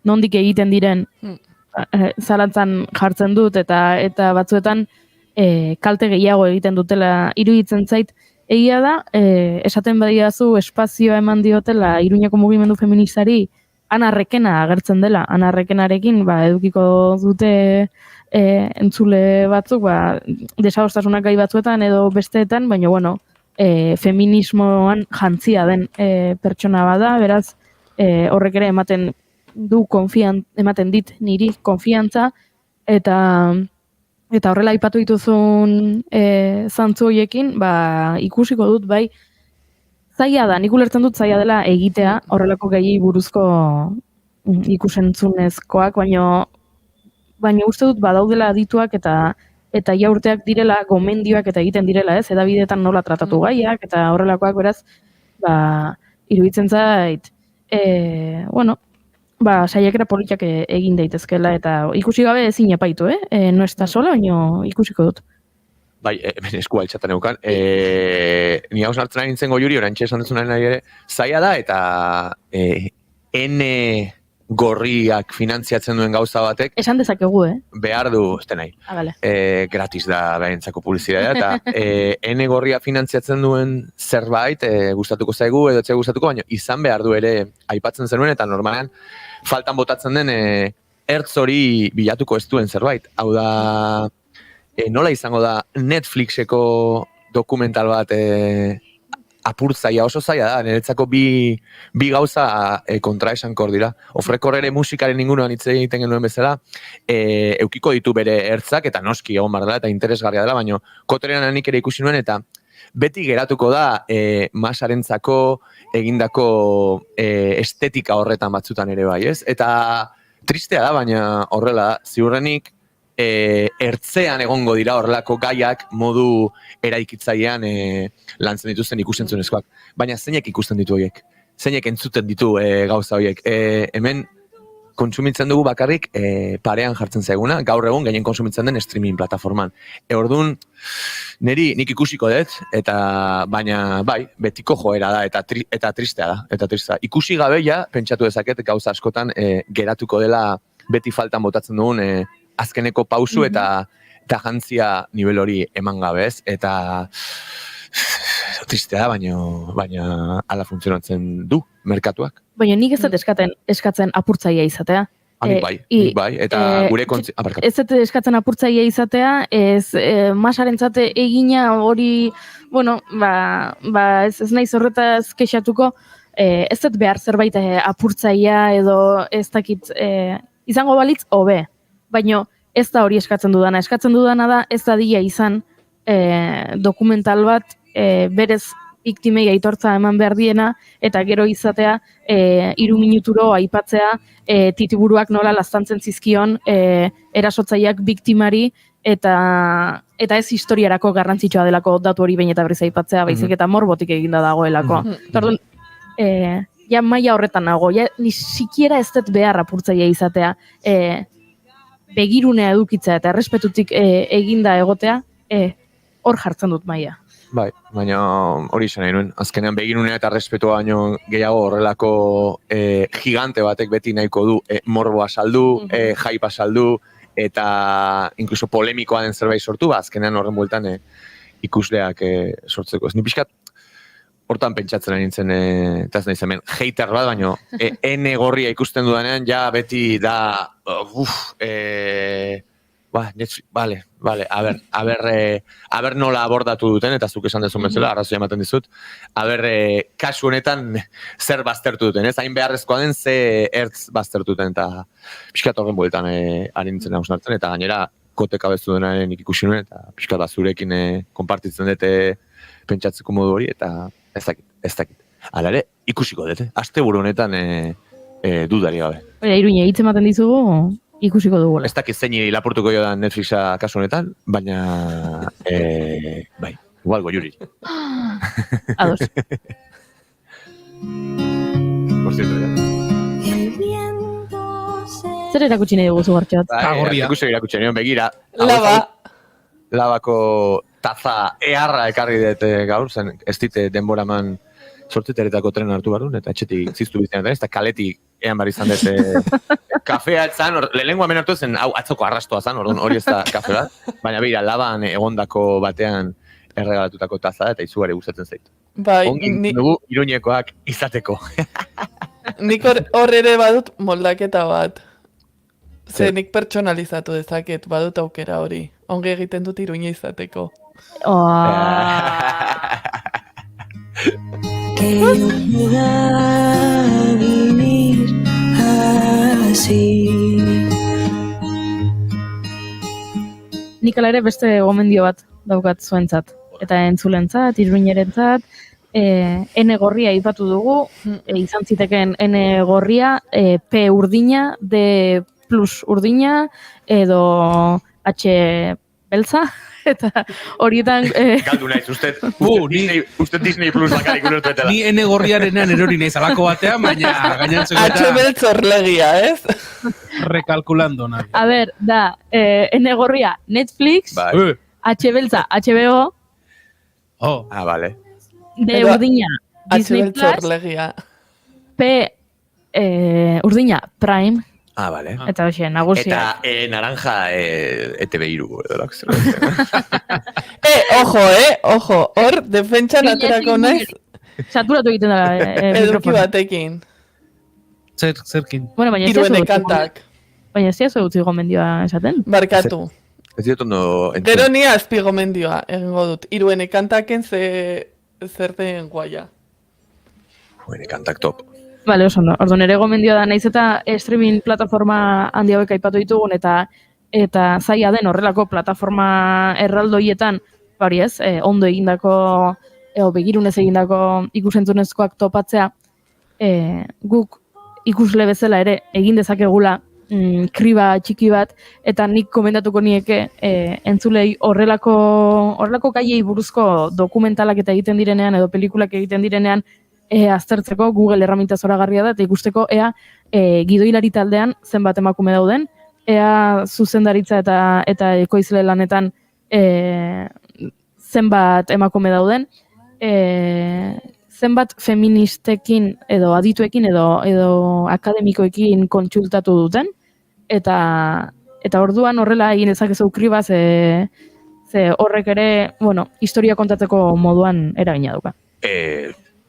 nondik egiten diren zalantzan jartzen dut eta batzuetan kalte gehiago egiten dutela iruditzen zait. Egia da, esaten badiazu espazioa eman diotela Iruñeko mugimendu feministari Ana Rekena agertzen dela. Ana Rekenarekin edukiko dute entzule batzuk, desadostasunak gai batzuetan edo besteetan, baina bueno, feminismoan jantzia den pertsona bada, beraz horrek ere ematen dit niri konfiantza, eta horrela aipatu dituzun zantzu horiekin, ikusiko dut bai, zaila da, nik ulertzen dut zaila dela egitea horrelako gehi buruzko ikusentzunezkoak, baina uste dut badaudela adituak eta ja urteak direla, gomendioak eta egiten direla, ez, edabideetan nola tratatu gaiak, eta horrelakoak beraz, iruditzen zait, saiakera politikak egin daitezkela, eta ikusi gabe ezin epaitu, no ez da sola, baina ikusiko dut. Bai, hemen eskua altxatan eukan. Ni haus hartzen ari nintzen goiuri, orantxe esan duzunaren ari ere, zaila da, eta N gorriak finantziatzen duen gauza batek. Esan dezakegu, Behar du, ez nahi. Vale. Gratis da berentzako publizitatea, eta N gorria finantziatzen duen zerbait, gustatuko zaigu edo etxe gustatuko, baina izan behar du ere aipatzen zenuen, eta normalean faltan botatzen den ertz hori bilatuko ez duen zerbait. Hau da, nola izango da Netflixeko dokumental bat apurtzaia, oso zaila da, niretzako bi gauza kontraesankor dira. Ofrekor ere musikaren inguruan hitz egiten genuen bezala, eukiko ditu bere ertzak, eta noski egon bar dela, eta interesgarria dela, baina Koterean nik ere ikusi nuen, eta beti geratuko da masarentzako egindako estetika horretan batzutan ere bai, ez? Eta tristea da, baina horrela, ziurrenik ertzean egongo dira horrelako gaiak modu eraikitzailean lantzen dituzten ikusentzunezkoak. Baina zeinek ikusten ditu horiek? Zeinek entzuten ditu gauza horiek? Hemen kontsumitzen dugu bakarrik parean jartzen zaiguna, gaur egun gehien kontsumitzen den streaming plataforman. Orduan, nik ikusiko dut, baina bai, betiko joera da, eta tristea da. Ikusi gabe ja, pentsatu dezaket, gauza askotan geratuko dela beti faltan botatzen dugun azkeneko pausu eta jantzia nivel hori eman gabez, eta tristea da, baina ala funtzionatzen du merkatuak. Baina nik ez dut eskatzen apurtzaia izatea. Nik bai, eta gure ez dut eskatzen apurtzaia izatea, ez masarentzate egina hori, ez naiz horretaz kexatuko, ez dut behar zerbait apurtzaia edo ez dakit izango balitz hobe. Baina ez da hori eskatzen dudana da ez da dila izan dokumental bat berez biktimei aitortza eman behar diena, eta gero izatea 3 minuturo aipatzea titiburuak nola laztantzen zizkion erasotzaileak biktimari, eta ez historiarako garrantzitsua delako datu hori behin eta berriz aipatzea, baizik eta morbotik eginda dagoelako. Orduan, ja maila horretan nago, ja ni sikiera ez dut behar apurtzaile izatea, begirunea edukitzea eta errespetutik eginda egotea, hor jartzen dut maila. Bai, baina hori izan nahi nuen. Azkenean begirunea eta respetua baino gehiago horrelako gigante batek beti nahiko du morboa saldu, jaipa saldu, eta inkluso polemikoa den zerbait sortu, azkenean horren bueltan ikusleak sortzeko. Ez ni pixkat hortan pentsatzen ari nintzen, eta ez nahi hemen hater bat, baino N gorria ikusten dudanean, ja beti da, vale, a ber nola abordatu duten, eta zuk esan dezun bezala, arrazoi ematen dizut, kasu honetan zer baztertu duten, ez? Hain beharrezkoa den ze ertz baztertu duten, eta pixkat horren bueltan ari nintzen hausnartzen, eta gainera koteka bezu denaren ikusi nuen, eta pixkat bazurekin konpartitzen dute pentsatzeko modu hori, eta ez dakit. Hala ere, ikusiko dute, asteburu honetan dudari gabe. Iruña, hitz ematen dizugu, ikusiko dugu. Ez dakit zeini lapurtuko jo da Netflixa kasu honetan, baina bai, igual goiuri. Ados. Por cierto, ya. Zer erakutsi nahi dugu zugartxat? Erakutsi nion, begira. Labako taza eharra ekarri dut gaur, zen ez dite denbora eman sortiteretako tren hartu behar duen, eta etxetik ziztu biztean ez, eta kaletik ean behar izan dut kafea etzan, lehenengo hemen hartu zen, hau atzoko arrastoa zan, hori ez da kafe bat, baina begira, laban egondako batean erregalatutako taza, eta izugarri gustatzen zaitu. Ongi dugu Iruñekoak izateko. Nik hor ere badut moldaketa bat. Ze nik pertsonalizatu dezaket, badut aukera hori. Ongi egiten dut Iruña izateko. Que no pueda vivir así. Nik ala ere beste gomendio bat daukat zuentzat. Eta entzulentzat, Iruñerentzat, N gorria aipatu dugu, izan zitekeen N gorria, P urdina, D plus urdina, edo H beltza, eta horietan... Galdu naiz, uste Disney Plus bakarik ulertu etela. Ni N gorriarenean erori naiz alako batean, baina gainantzeko eta... H beltz horlegia, ez? Rekalkulando nahi. A ber, da, N gorria Netflix, H beltza HBO, vale. D urdina Disney Plus, P urdina Prime, vale. Eta hoxe, nagusia. Eta naranja ETV3 edo ojo, hor, defentsan aterako naiz. Saturatu egiten da eduki batekin. Zerkin? Bueno, baina Iruene kantak. Baina ez diazu utzi gomendioa esaten? Barkatu. Ez diot ondo... Gero ni azpi gomendioa egingo dut. Iruene kantaken zer den guaia. Iruene kantak top. Bale, oso no. Orduan ere gomendioa da, naiz eta streaming plataforma handi hauek aipatu ditugun, eta zaila den horrelako plataforma erraldoietan, bari ez, ondo egindako, begirunez egindako ikusentzunezkoak topatzea, guk ikusle bezala ere egin dezakegula kriba txiki bat, eta nik komendatuko nieke entzulei horrelako gaiei buruzko dokumentalak eta egiten direnean, edo pelikulak egiten direnean, aztertzeko Google erraminta zoragarria da, eta ikusteko ea gidoilari taldean zenbat emakume dauden, ea zuzendaritza eta ekoizle lanetan zenbat emakume dauden, zenbat feministekin edo adituekin edo akademikoekin kontsultatu duten, eta orduan horrela egin ezakezu kriba, ze horrek ere, historia kontatzeko moduan eragina dauka.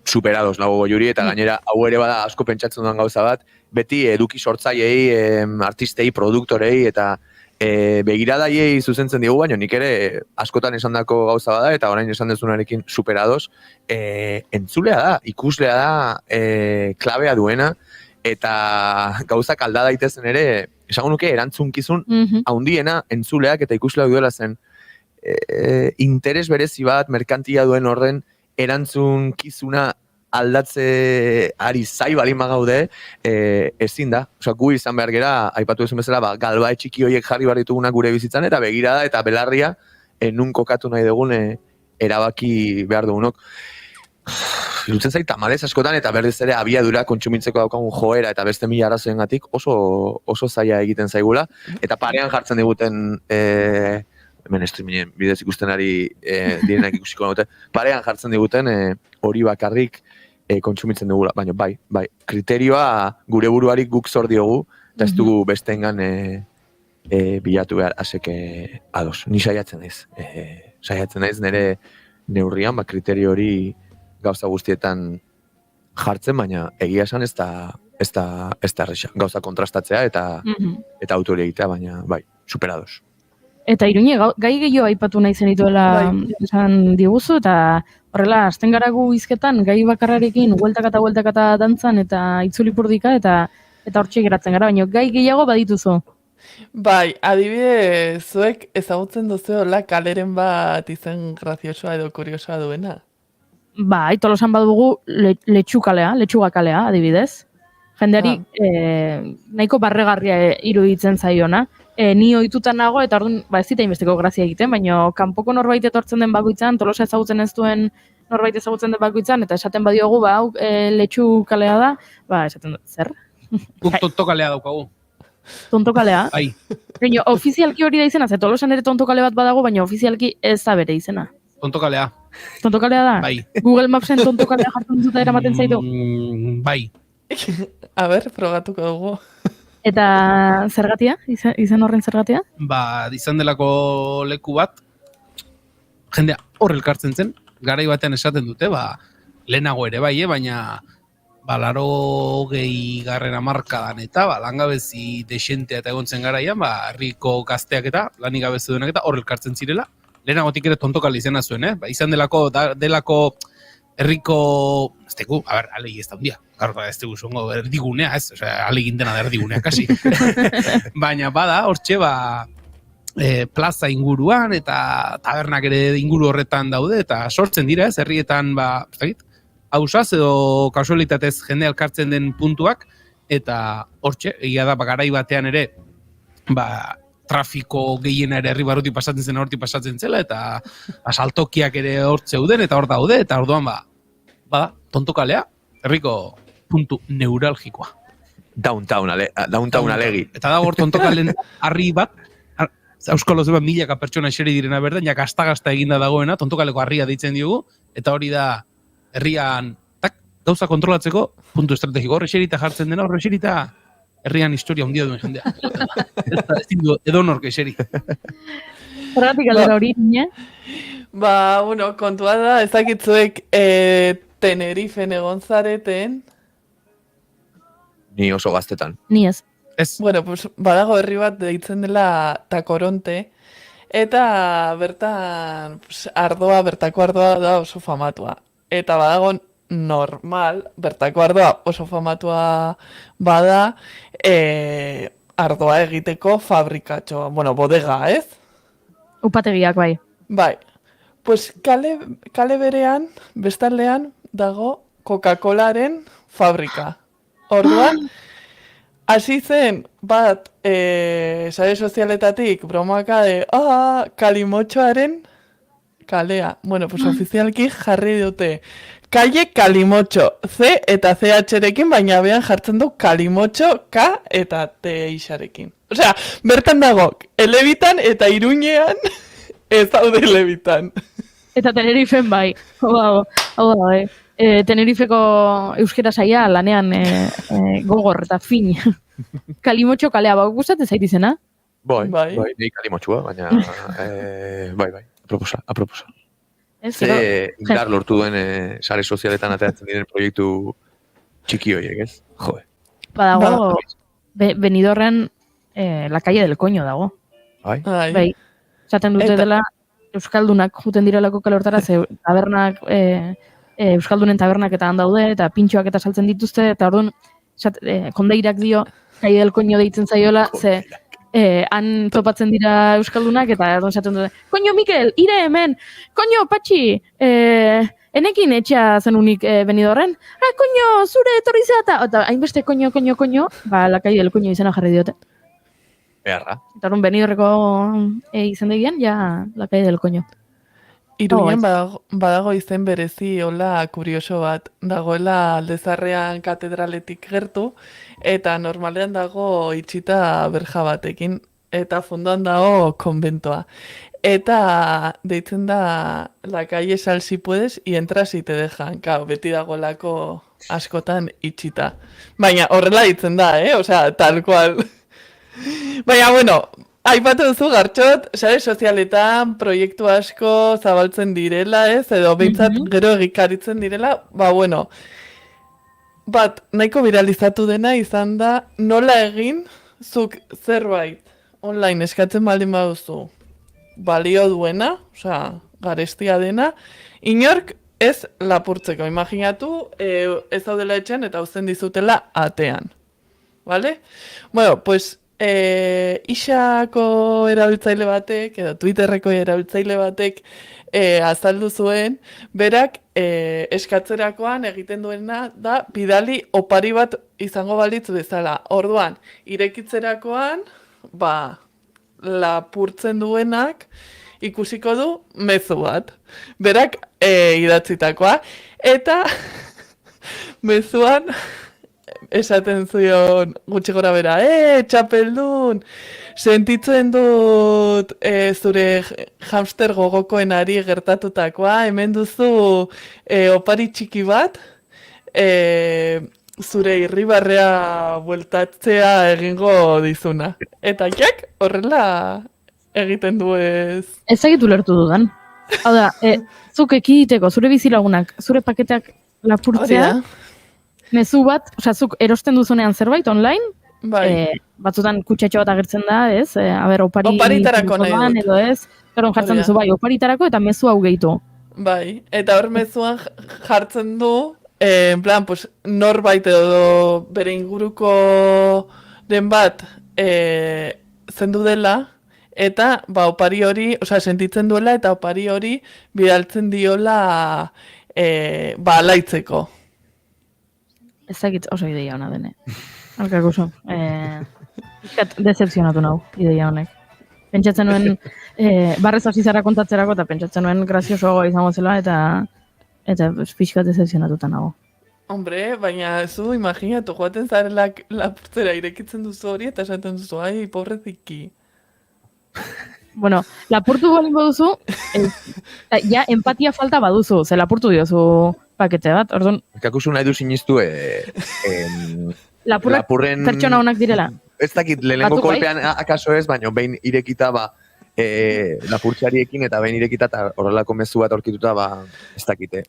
Superados nago goiuri, eta gainera hau ere bada asko pentsatzen duan gauza bat, beti eduki sortzaiei, artistei, produktorei, eta begiradaiei zuzentzen digu, baina nik ere askotan esandako gauza bada, eta orain esan dezunarekin superados, entzulea da, ikuslea da, klabea duena, eta gauzak alda daitezen ere, esango nuke erantzunkizun haundiena entzuleak eta ikusleak duela zen interes berezi bat, merkantia duen horren erantzun kizuna aldatze ari zai balin magaude, ezin da. Osa, gu izan behar gera, aipatu ezun bezala, galbae txiki horiek jarri behar ditugunak gure bizitzan, eta begirada eta belarria nun kokatu nahi dugun erabaki behar dugunok. Irutzen zait tamalez askotan, eta berriz ere abiadura kontsumitzeko daukagun joera eta beste mila arazoengatik oso zaila egiten zaigula, eta parean jartzen diguten hemen streamingen bidez ikusten ari direnak ikusiko naute, parean jartzen diguten hori bakarrik kontsumitzen dugula, baina bai, kriterioa gure buruari guk zor diogu, eta ez dugu besteengan bilatu behar, azeke ados, ni saiatzen naiz nire neurrian, kriterio hori gauza guztietan jartzen, baina egia esan ez da erresa, gauza kontrastatzea eta autori egitea, baina bai, superados. Eta Iruñe, gai gehiago aipatu nahi zenituela esan diguzu, eta horrela, azten gara gu izketan, gai bakarrarekin, hueltakata dantzan, eta itzulipurdika, eta hortxe geratzen gara, baina gai gehiago badituzu. Bai, adibidez, zuek ezagutzen duzuela kaleren bat izen graziosoa edo kuriosoa duena. Bai, Tolosan badugu letxuga kalea, adibidez. Jendeari nahiko barregarria iruditzen zaiona. Ni ohituta nago, eta orduan, ez zita inbesteko grazia egiten, baina kanpoko norbait etortzen den bakoitzan, Tolosa ezagutzen ez duen norbait ezagutzen den bakoitzan, eta esaten badiogu, hau letxu kalea da, esaten dut, zer? Tonto kalea daukagu. Tonto kalea? Bai. Baina, ofizialki hori da izena, ze Tolosan ere tonto kale bat badago, baina ofizialki ez da bere izena. Tonto kalea. Tonto kalea da? Bai. Google Mapsen tonto kalea jartzen duzuta eramaten zaitu? Bai. A ber, frogatuko dugu. Eta zergatia? Izen horren zergatia? Izan delako leku bat, jendea hor elkartzen zen, garai batean esaten dute, lehenago ere bai, baina 80. hamarkadan eta langabezi desentea eta egontzen garaian, herriko gazteak eta lanik gabezi duenak eta hor elkartzen zirela. Lehenagotik ere tontokal izena zuen, izan delako herriko, ez tegu, alegi ez da hundia, ez tegu zongo erdigunea, alegin dena da erdigunea, kasi. Baina hortxe, plaza inguruan eta tabernak ere inguru horretan daude, eta sortzen dira, herrietan, hausaz edo kasualitatez jende elkartzen den puntuak, eta hortxe, egia da, garai batean ere, trafiko gehiena ere herri barruti pasatzen zela, eta saltokiak ere hor zeuden, eta hor daude, eta orduan tontokalea, herriko puntu neuralgikoa. Downtown alegi. Eta da hor tontokalen harri bat, Euskal Ozeban milaka pertsona eseri direna berden, ja gazta eginda dagoena, tontokaleko harria deitzen diogu, eta hori da herrian, gauza kontrolatzeko, puntu estrategiko, horre eserita jartzen dena, horre eserita herrian historia hundia duen jendea. Ez dindu, edo nork eseri. Horregatik aldera hori, nire? Kontua da, ezakitzuek Tenerifen egon zareten. Ni oso gaztetan. Ni ez. Bueno, badago herri bat deitzen dela Takoronte, eta bertan bertako ardoa da oso famatua. Eta badago normal, bertako ardoa oso famatua bada, ardoa egiteko fabrikatxoa, bodega, ez? Upategiak, bai. Bai, pues kale berean, bestaldean, dago Coca-Colaren fabrika. Orduan, hasi zen bat, sare sozialetatik bromaka Kalimotxoaren kalea. Pues ofizialki jarri dute. Kalle Kalimotxo, C eta CH-rekin, baina behan jartzen du Kalimotxo, K eta T-ixarekin. Osea, bertan dago, Elebitan eta Iruñean ez daude Elebitan. Eta Tenerifen bai. Tenerifeko euskera saia lanean gogor eta fin. Kalimotxo kalea, gustatzen zait izena? Bai, ni Kalimotxoa, baina bai, aproposa. Ze indar lortu duen sare sozialetan ateratzen diren proiektu txiki horiek, ez? Jode. Badago, Benidorren la calle del coño dago. Bai. Zaten dute dela euskaldunak juten direlako kalortara, ze tabernak, euskaldunen tabernak eta handaude, eta pintxoak eta saltzen dituzte, eta orduan, kondeirak dio, calle del coño deitzen zaiola, ze han topatzen dira euskaldunak, eta orduan zaten dute, koño Mikel, ire hemen, koño Patxi, Enekin etxea zenunik Benidorren, koño, zure etorri zea eta hainbeste koño, ba, lakai del koño izena jarri diote. Beharra. Eta orduan Benidorreko izendegian, ja, lakai del koño. Iruñan badago izen berezi hola kurioso bat. Dagoela Aldezarrean katedraletik gertu, eta normalean dago itxita berja batekin, eta fondoan dago konbentoa. Eta deitzen da la calle Sal si puedes y entras y te dejan. Claro, beti dagoelako askotan itxita. Baina horrela ditzen da, Osea, tal cual. Baina, bueno, aipatu duzu Gartxot, sare sozialetan proiektu asko zabaltzen direla, edo behintzat gero egikaritzen direla, ba, bueno, bat, nahiko viralizatu dena izan da, nola egin zuk zerbait online eskatzen baldin baduzu balio duena, osea, garestia dena, inork ez lapurtzeko. Imaginatu, ez daudela etxean eta uzten dizutela atean. Vale? Bueno, pues, Isako erabiltzaile batek, edo Twitterreko erabiltzaile batek azaldu zuen, berak eskatzerakoan egiten duena da bidali opari bat izango balitz bezala. Orduan, irekitzerakoan, ba, lapurtzen duenak ikusiko du mezu bat. Berak idatzitakoa. Eta mezuan esaten zion gutxi gora bera, txapeldun, sentitzen dut zure hamster gogokoenari gertatutakoa, hemen duzu opari txiki bat, zure irribarrea bueltatzea egingo dizuna. Eta jak horrela egiten du ez. Ez egitu lertu dudan. Hau da, zuk ekiditeko, zure bizilagunak, zure paketeak lapurtzea, mezu bat, osea, zuk erosten duzunean zerbait online, batzutan kutxatxo bat agertzen da, ez? Oparitarako nahi dut. Edo ez, gero jartzen duzu, bai, oparitarako eta mezu hau gehitu. Bai, eta hor mezuan jartzen du, en plan, pues, norbait edo bere inguruko den bat zendu dela, eta ba, opari hori, osea, sentitzen duela, eta opari hori bidaltzen diola ba, alaitzeko. Ez dakit oso ideia hona dene. Alkak oso. Decepzionatu nahu, ideia honek. Pentsatzen nuen, barrez hasi zara kontatzerako, eta pentsatzen nuen graziosoagoa izango zela, eta pixkat decepzionatuta nago. Hombre, baina zu, imaginatu, joaten zarela lapurtzera irekitzen duzu hori, eta esaten duzu, ai, pobreziki. Bueno, lapurtu balin baduzu, ja, empatia falta baduzu, ze lapurtu diozu pakete bat, orduan... Kakusu nahi du siniztu lapurren pertsona honak direla. Ez dakit, lehenengo kolpean akaso ez, baina behin irekita ba lapurtxariekin eta behin irekita eta horrelako mezu bat aurkituta ba ez dakite.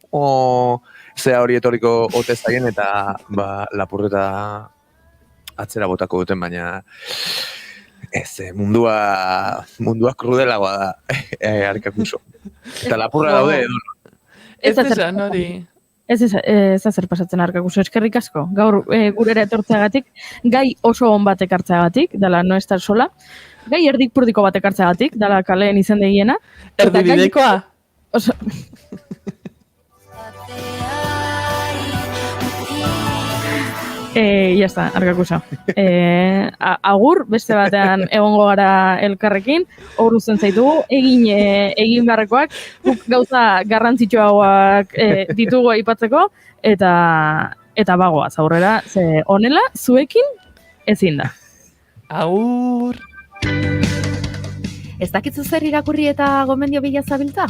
Zea hori etorriko ote zaien eta ba lapurreta atzera botako duten, baina ez, mundua krudelagoa da, Arkakuso. Eta lapurra daude edo. Ez esan hori. Ez zer pasatzen Arkakuso, eskerrik asko. Gaur gurera etortzeagatik, gai oso on batek hartzeagatik, dela no estar sola. Gai erdik purdiko batek hartzeagatik, dela kaleen izendegiena. Erdibidekoa? Oso... Ya está, Arkakuso. Agur, beste batean egongo gara elkarrekin, hor uzen zaitugu, egin beharrekoak, guk gauza garrantzitsuagoak ditugu aipatzeko, eta bagoaz aurrera, ze honela, zuekin ezin da. Agur! Ez dakitzu zer irakurri eta gomendio bila zabiltza?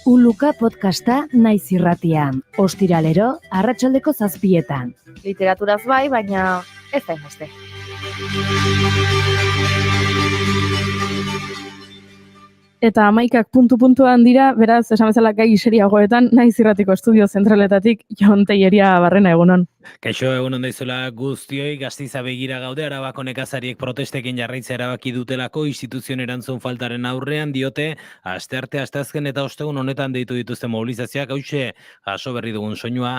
Uluka podcasta naiz irratia. Ostiralero, arratsaldeko 7:00. Literaturaz bai, baina ez da hainbeste. Eta 11ak puntu-puntuan dira, beraz, esan bezala gai seriagoetan, naiz irratiko estudio zentraletatik Jon Telleria Barrena egunon. Kaixo egunon daizuela guztioi, Gasteiza begira gaude, Arabako nekazariek protestekin jarraitzea erabaki dutelako instituzioen erantzun faltaren aurrean diote, astearte, asteazken eta ostegun honetan deitu dituzte mobilizazioak, hauxe, jaso berri dugun soinua.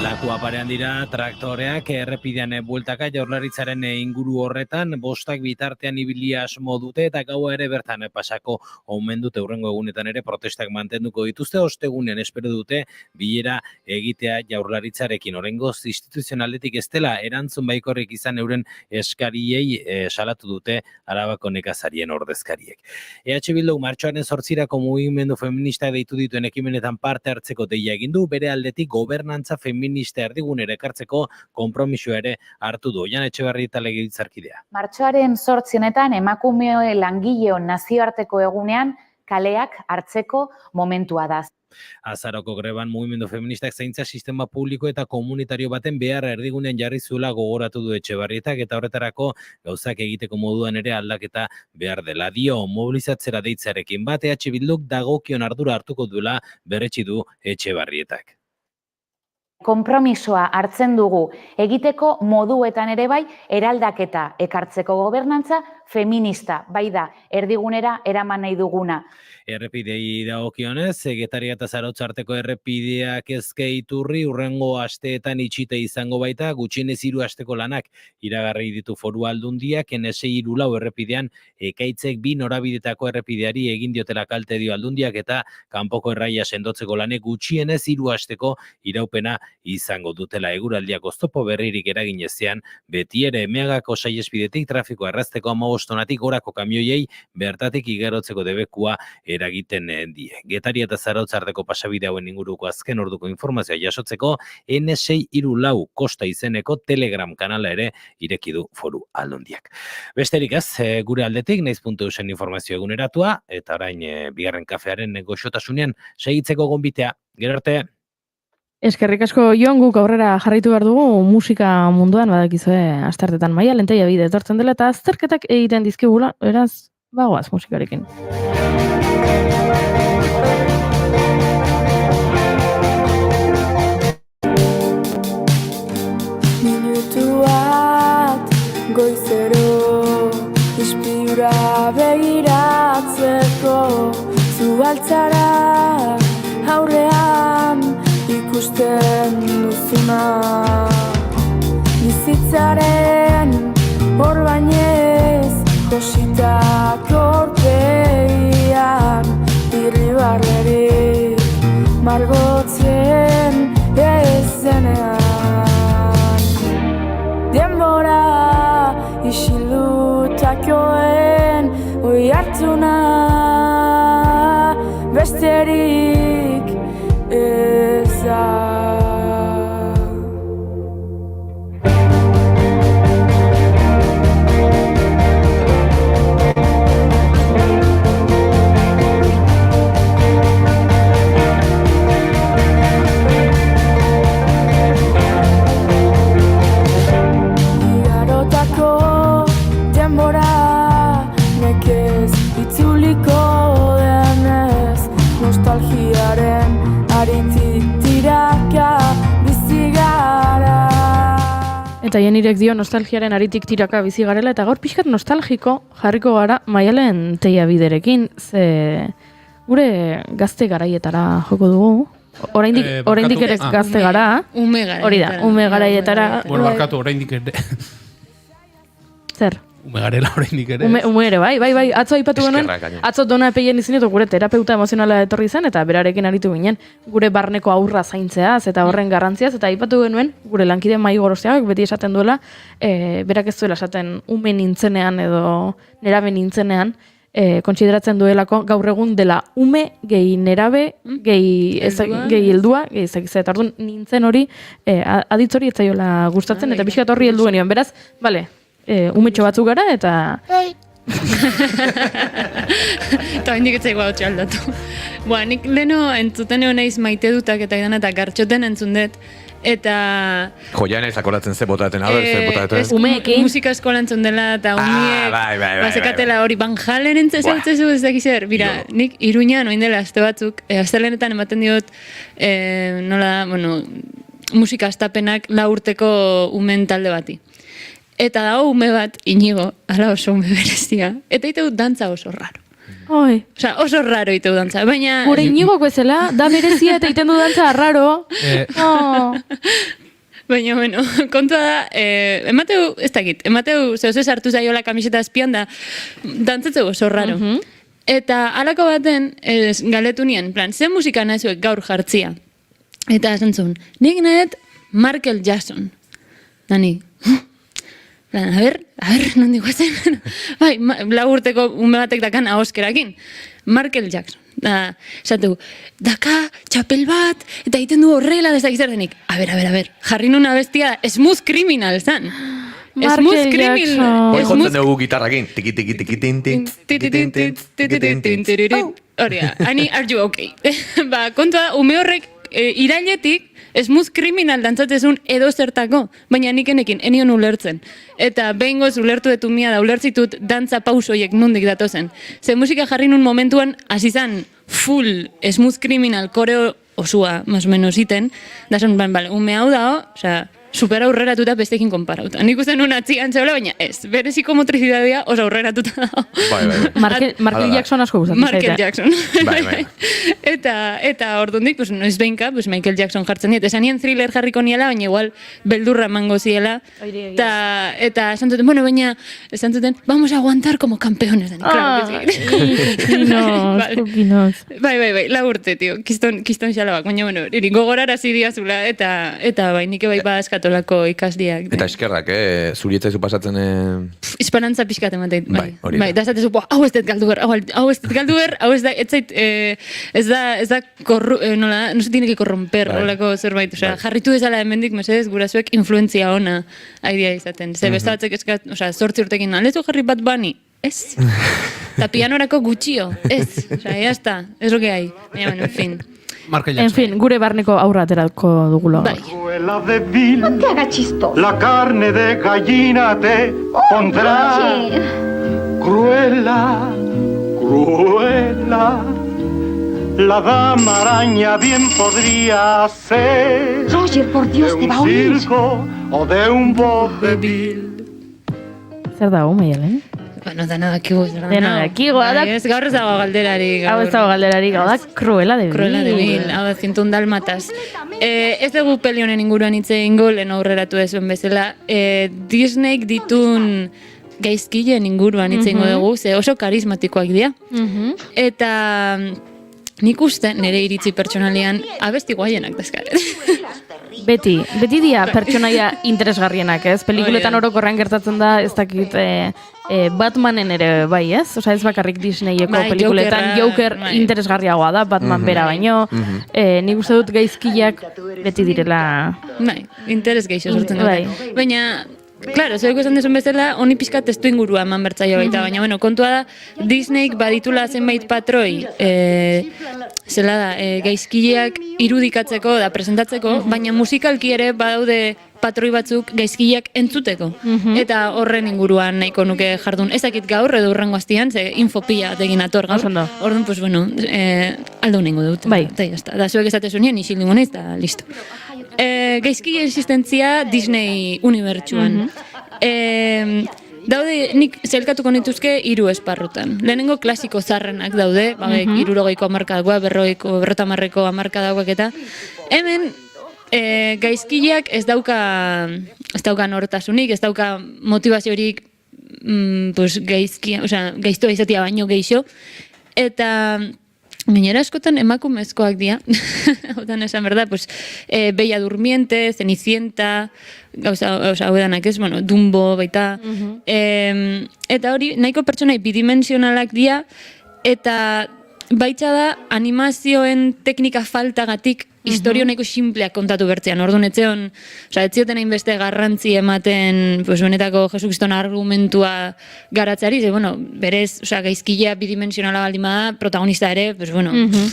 Lakua parean dira traktoreak errepidean bueltaka Jaurlaritzaren inguru horretan bostak bitartean ibili asmo dute eta gaua ere bertan pasako omen dute hurrengo egunetan ere protestak mantenduko dituzte. Ostegunean espero dute bilera egitea Jaurlaritzarekin. Oraingoz instituzionaletik ez dela erantzun baikorrik izan euren eskariei salatu dute Arabako nekazarien ordezkariek. EH Bilduk martxoaren 8 mugimendu feminista deitu dituen ekimenetan parte hartzeko deia egin du, bere aldetik gobernantza feminista erdigunera ekartzeko konpromisoa ere hartu du. Oian Etxebarrieta legebiltzarkidea. Martxoaren 8 emakume langileon nazioarteko egunean kaleak hartzeko momentua da. Azaroko greban mugimendu feministak zaintza sistema publiko eta komunitario baten beharra erdigunean jarri zuela gogoratu du Etxebarrietak eta horretarako gauzak egiteko moduan ere aldaketa behar dela. Dio mobilizatzera deitzarekin bat EH Bilduk dagokion ardura hartuko duela berretsi du Etxebarrietak. Konpromisoa hartzen dugu egiteko moduetan ere bai eraldaketa ekartzeko gobernantza feminista, bai da, erdigunera eraman nahi duguna. Errepidei dagokionez, Getaria eta Zarautz arteko errepideak ezke iturri urrengo asteetan itxite izango baita, gutxienez 3 asteko lanak iragarri ditu Foru Aldundiak, N634 errepidean ekaitzek 2 norabidetako errepideari egin diotela kalte dio Aldundiak eta kanpoko erraia sendotzeko lanek gutxienez 3 asteko iraupena izango dutela. Eguraldiak oztopo berririk eragin ezean, beti ere Emeagako saihesbidetik trafiko errazteko 15 tonatik gorako kamioiei bertatik igarotzeko debekua eragiten die. Getaria eta Zarautz arteko pasabide hauen inguruko azken orduko informazioa jasotzeko N634 Kosta izeneko Telegram kanala ere ireki du Foru Aldundiak. Besterik ez, gure aldetik naiz.eusen informazio eguneratua eta orain bigarren kafearen goxotasunean segitzeko gonbitea. Gero arte. Eskerrik asko Jon, guk aurrera jarraitu behar dugu musika munduan, badakizue asteartetan Maialen Tellabide etortzen dela eta azterketak egiten dizkigula, beraz, bagoaz musikarekin. Minutu bat goizero ispira begiratzeko zugaltzara aurrean ikusten duzuna bizitzaren orbainez kositak orpegian irribarrerik margotzen ezenean denbora isilutakoen oi hartzuna besterik ez da. Nostalgiaren aritik tiraka bizi gara. Eta jenirek dio nostalgiaren aritik tiraka bizi garela eta gaur pixkat nostalgiko jarriko gara Maialen Tellabiderekin, ze gure gazte garaietara joko dugu. Oraindik ere gazte gara. Ume garaietara. Hori da, ume garaietara. Bueno, barkatu oraindik ere. Zer? Ume garela oraindik ere. Ume ere, bai, atzo aipatu genuen, atzo Dona Epeien izinetu gure terapeuta emozionala etorri zen, eta berarekin aritu ginen, gure barneko aurra zaintzeaz, eta horren garrantziaz, eta aipatu genuen, gure lankide Mai Gorostiak beti esaten duela, berak ez duela esaten ume nintzenean edo nerabe nintzenean, kontsideratzen duelako gaur egun dela ume, gehi nerabe, gehi heldua, gehi zekizet, orduan nintzen hori, aditz hori ez zaiola gustatzen, eta pixkat horri heldu genioen, beraz, bale, umetxo batzuk gara, eta... Eta hendik etzaigu hau txaldatu. Nik leno entzuten egon naiz maite dutak eta idan eta gartxoten entzun dut. Eta... Joian ez akoratzen ze botaten, botaten. Umeekin. Musika eskola entzun dela eta umeek... Bazekatela hori Van Halen entzatzezu ez dakizer. Bira, nik Iruñan oin dela aste batzuk, astelenetan ematen diot, musika astapenak 4 urteko umen talde bati. Eta dago ume bat, Inigo, ala oso ume berezia. Eta ite dut dantza oso raro. Oi. Osea, oso raro iteu dantza, baina... Gure Iñigoko ezela, da berezia eta iten du dantza raro. Baina, bueno, kontua da, emateu, ez dakit, emateu zehose sartu zaiola kamiseta azpian da, dantzatzeu oso raro. Eta halako baten, galetu nien, plan, ze musika nahizuek gaur jartzia? Eta esan zuen, nik nahet Michael Jackson. Da nik, plan, a ver, nondi guazen? Bai, 4 urteko ume batek dakan ahoskerakin. Michael Jackson. Da, esatu, daka, txapel bat, eta egiten du horrela dezakizer denik. A ver, jarri nuna bestia Smooth Criminal, zan. Smooth Criminal. Hoi jotzen dugu gitarrakin. Tiki, tiki, tiki, tin, tin. Horia, Ani, are you okay? Ba, kontua, ume horrek irailetik Smooth Criminal dantzatzezun edo zertako, baina nik enekin, enion ulertzen. Eta behingoz ulertu detu mia da, ulertzitut dantza pausoiek nondik datozen. Ze musika jarri nun momentuan, hasi zan full Smooth Criminal koreo osua, más o menos iten, da son, bale, ume hau da, osea, super aurreratuta bestekin konparauta. Nik uste nun atzian zeola, baina ez, bere psikomotrizidadia oso aurreratuta da. Michael Jackson asko gustatzen zaite. Michael Jackson. Eta ordundik, pues, noiz behinka, pues, Michael Jackson jartzen diet. Esan nien Thriller jarriko niela, baina igual beldurra mango ziela. Eta esan zuten, bueno, baina, esan zuten, vamos a aguantar como campeones. Kukinos. Bai, 4 urte, tio, kiston xalabak. Baina, bueno, gogorara zidiazula, eta bai, nike bai badazkatolako ikasdiak. Eta eskerrak, zurietzaizu pasatzen... Esperantza pixkat ematen. Bai, da esatezu, hau ez dut galdu ber, hau ez da, ez da, nola, no se tiene que corromper, holako zerbait, osea, jarritu ezala hemendik, mesedez, gurasoek influentzia ona aidea izaten. Ze bestatzek eskat, osea, 8 urtekin, alezu jarri bat bani, ez. Eta pianorako gutxio, ez. Osea, ya está, es lo que hay. Baina, bueno, en fin. En fin, gure barneko aurra aterako dugulo. Bai. Cruela de vil, no te haga chistoso. La carne de gallina te pondrá. Cruela, la dama araña bien podría ser. Roger, por Dios, te va a oír. De un circo o de un vodevil. Zer da, Maialen? Bueno, dena dakigu. Ez gaur ez dago galderarik. Hau ez dago galderarik, hau da Cruela de Vil. Cruela de Vil, hau da 101 dálmatas. Ez dugu peli honen inguruan hitz egingo, lehen aurreratu ezuen bezala. Disneyk ditun gaizkileen inguruan hitz egingo dugu, ze oso karismatikoak dira. Eta nik uste, nire iritzi pertsonalian, abesti guaienak dazkaret. Beti dia pertsonaia interesgarrienak, ez? Pelikuletan orokorrean gertatzen da, ez dakit Batmanen ere bai, ez? Osa ez bakarrik Disneyeko pelikuletan Joker interesgarriagoa da, Batman bera baino. Nik uste dut gaizkiak beti direla... Bai, interes geixo sortzen dut. Baina... Claro, zeuko esan desun bezala, honi pixka testu ingurua eman bertzaio baita, baina, bueno, kontua da, Disneyk baditula zenbait patroi, zela da, gaizkileak irudikatzeko da presentatzeko, baina musikalki ere badaude patroi batzuk gaizkileak entzuteko. Eta horren inguruan nahiko nuke jardun. Ezakit gaur edo urrengo astian, ze infopila tegin ator gaur. Orduan, pues bueno, aldo nengo dut. Bai. Da, zuek esatezu nien, isildu gonez, da, listo. Gaizkile existentzia Disney unibertsuan. Daude, nik zelkatuko nituzke 3 esparrutan. Lehenengo klasiko zarrenak daude, 60ko hamarkadakoa, 50ko hamarkadakoak eta hemen gaizkileak ez dauka nortasunik, ez dauka motivaziorik gaiztoa izatea baino geixo, eta gainera askotan emakumezkoak dira, otan esan berda, Bella Durmiente, Cenicienta, gauza hau edanak ez, bueno, Dumbo baita, eta hori nahiko pertsonai bidimensionalak dira, eta baitza da animazioen teknika faltagatik historio nahiko simpleak kontatu bertzean. Orduan etzeon, etzioten hainbeste garrantzi ematen, benetako Jesukriston argumentua garatzeari, ze, bueno, berez, gaizkilea bidimensionala baldin bada, protagonista ere,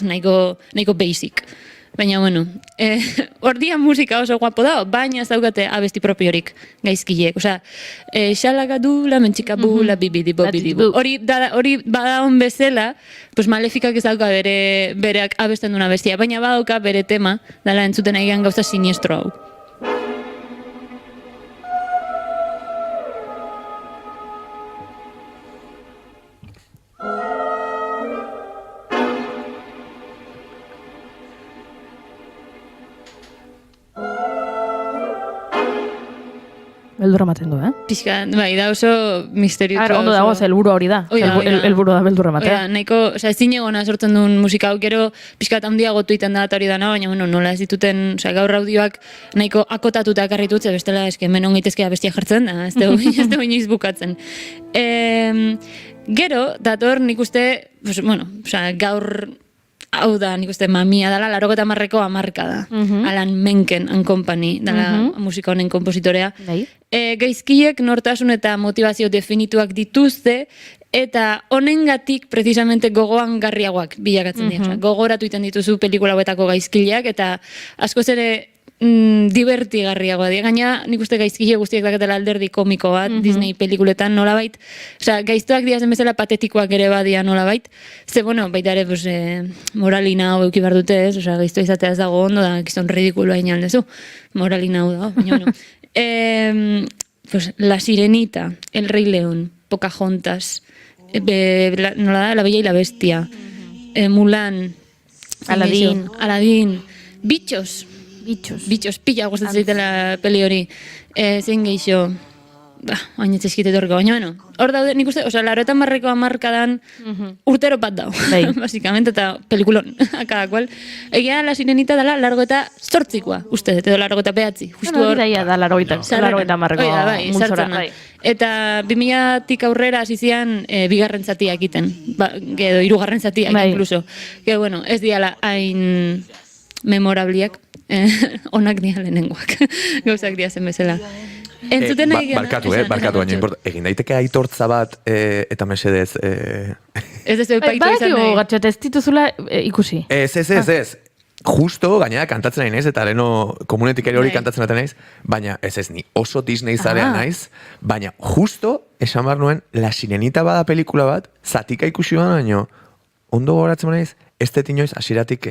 nahiko basic. Baina, bueno, ordian musika oso guapo da, baina ez daukate abesti propiorik gaizkileek. Xalagadu, la mentxikabu, la bibidi-bobidibu. Hori bada hon bezala, Malefikak ez dauka bereak abesten duna bestia, baina badauka bere tema, dala entzuten egian gauza siniestro hau. beldurra ematen du, Pixka, bai, da oso misteriotsua. Ondo dago, helburu hori da. Helburu da beldurra ematea. Nahiko, ezin egona sortzen duen musika hau, gero pixka handiago tuiten da eta hori dana, baina bueno, nola ez dituten, gaur audioak nahiko akotatuta ekarritutze, bestela eske hemen ongaitezkea bestia jartzen da, ez dugu inoiz bukatzen. Gero, dator nik uste, gaur hau da, nik uste, mamia dala, 80ko hamarka da. Alan Menken and Company, dala musika honen kompositorea. Gaizkiek nortasun eta motivazio definituak dituzte, eta honengatik precisamente gogoan garriagoak bilakatzen dira. Gogoratu iten dituzu pelikula hauetako gaizkileak, eta askoz ere divertigarriagoa dira. Gaina, nik uste gaizkile guztiak daketela alderdi komiko bat, Disney pelikuletan nolabait. Gaiztoak diazen bezala patetikoak ere badia nolabait. Ze, bueno, baita ere, moralina hau eukibar dute ez, gaizto izatea ez dago ondo, da, gizton ridikuloa inaldezu. Moralina hau da, baina, bueno. La Sirenita, El Rey León, Pocahontas, nola da, La Bella y la Bestia, Mulan, Aladdin, Bitxos, pila gustatzen zaitela peli hori. Zein gehiago, baina txeskite torko, baina bueno. Hor daude, nik uste, 80ko hamarkadan urtero bat dau, basikamente, eta pelikulon, cada cual. Egia La Sirenita dela 88koa, uste, edo 89. Justu hor. Da 80ko multzora. Eta 2000tik aurrera hasizian bigarren zatia egiten, edo hirugarren zatia incluso. Que bueno, ez diala hain memorabliak, onak dia lehenengoak, gauzak dia zen bezala. Entzuten nahi barkatu, baina egin daiteke aitortza bat, eta mesedez... Ez ez epaitu izan nahi. Badakigu, gatxot, ez dituzula ikusi. Ez. Justo, gainera kantatzen nahi naiz, eta leno komunetik ere hori kantatzen nahi naiz, baina ez ni oso Disney zarea naiz, baina justo, esan behar nuen, La Sirenita bada pelikula bat, zatika ikusi baina, ondo goratzen naiz, ez inoiz hasieratik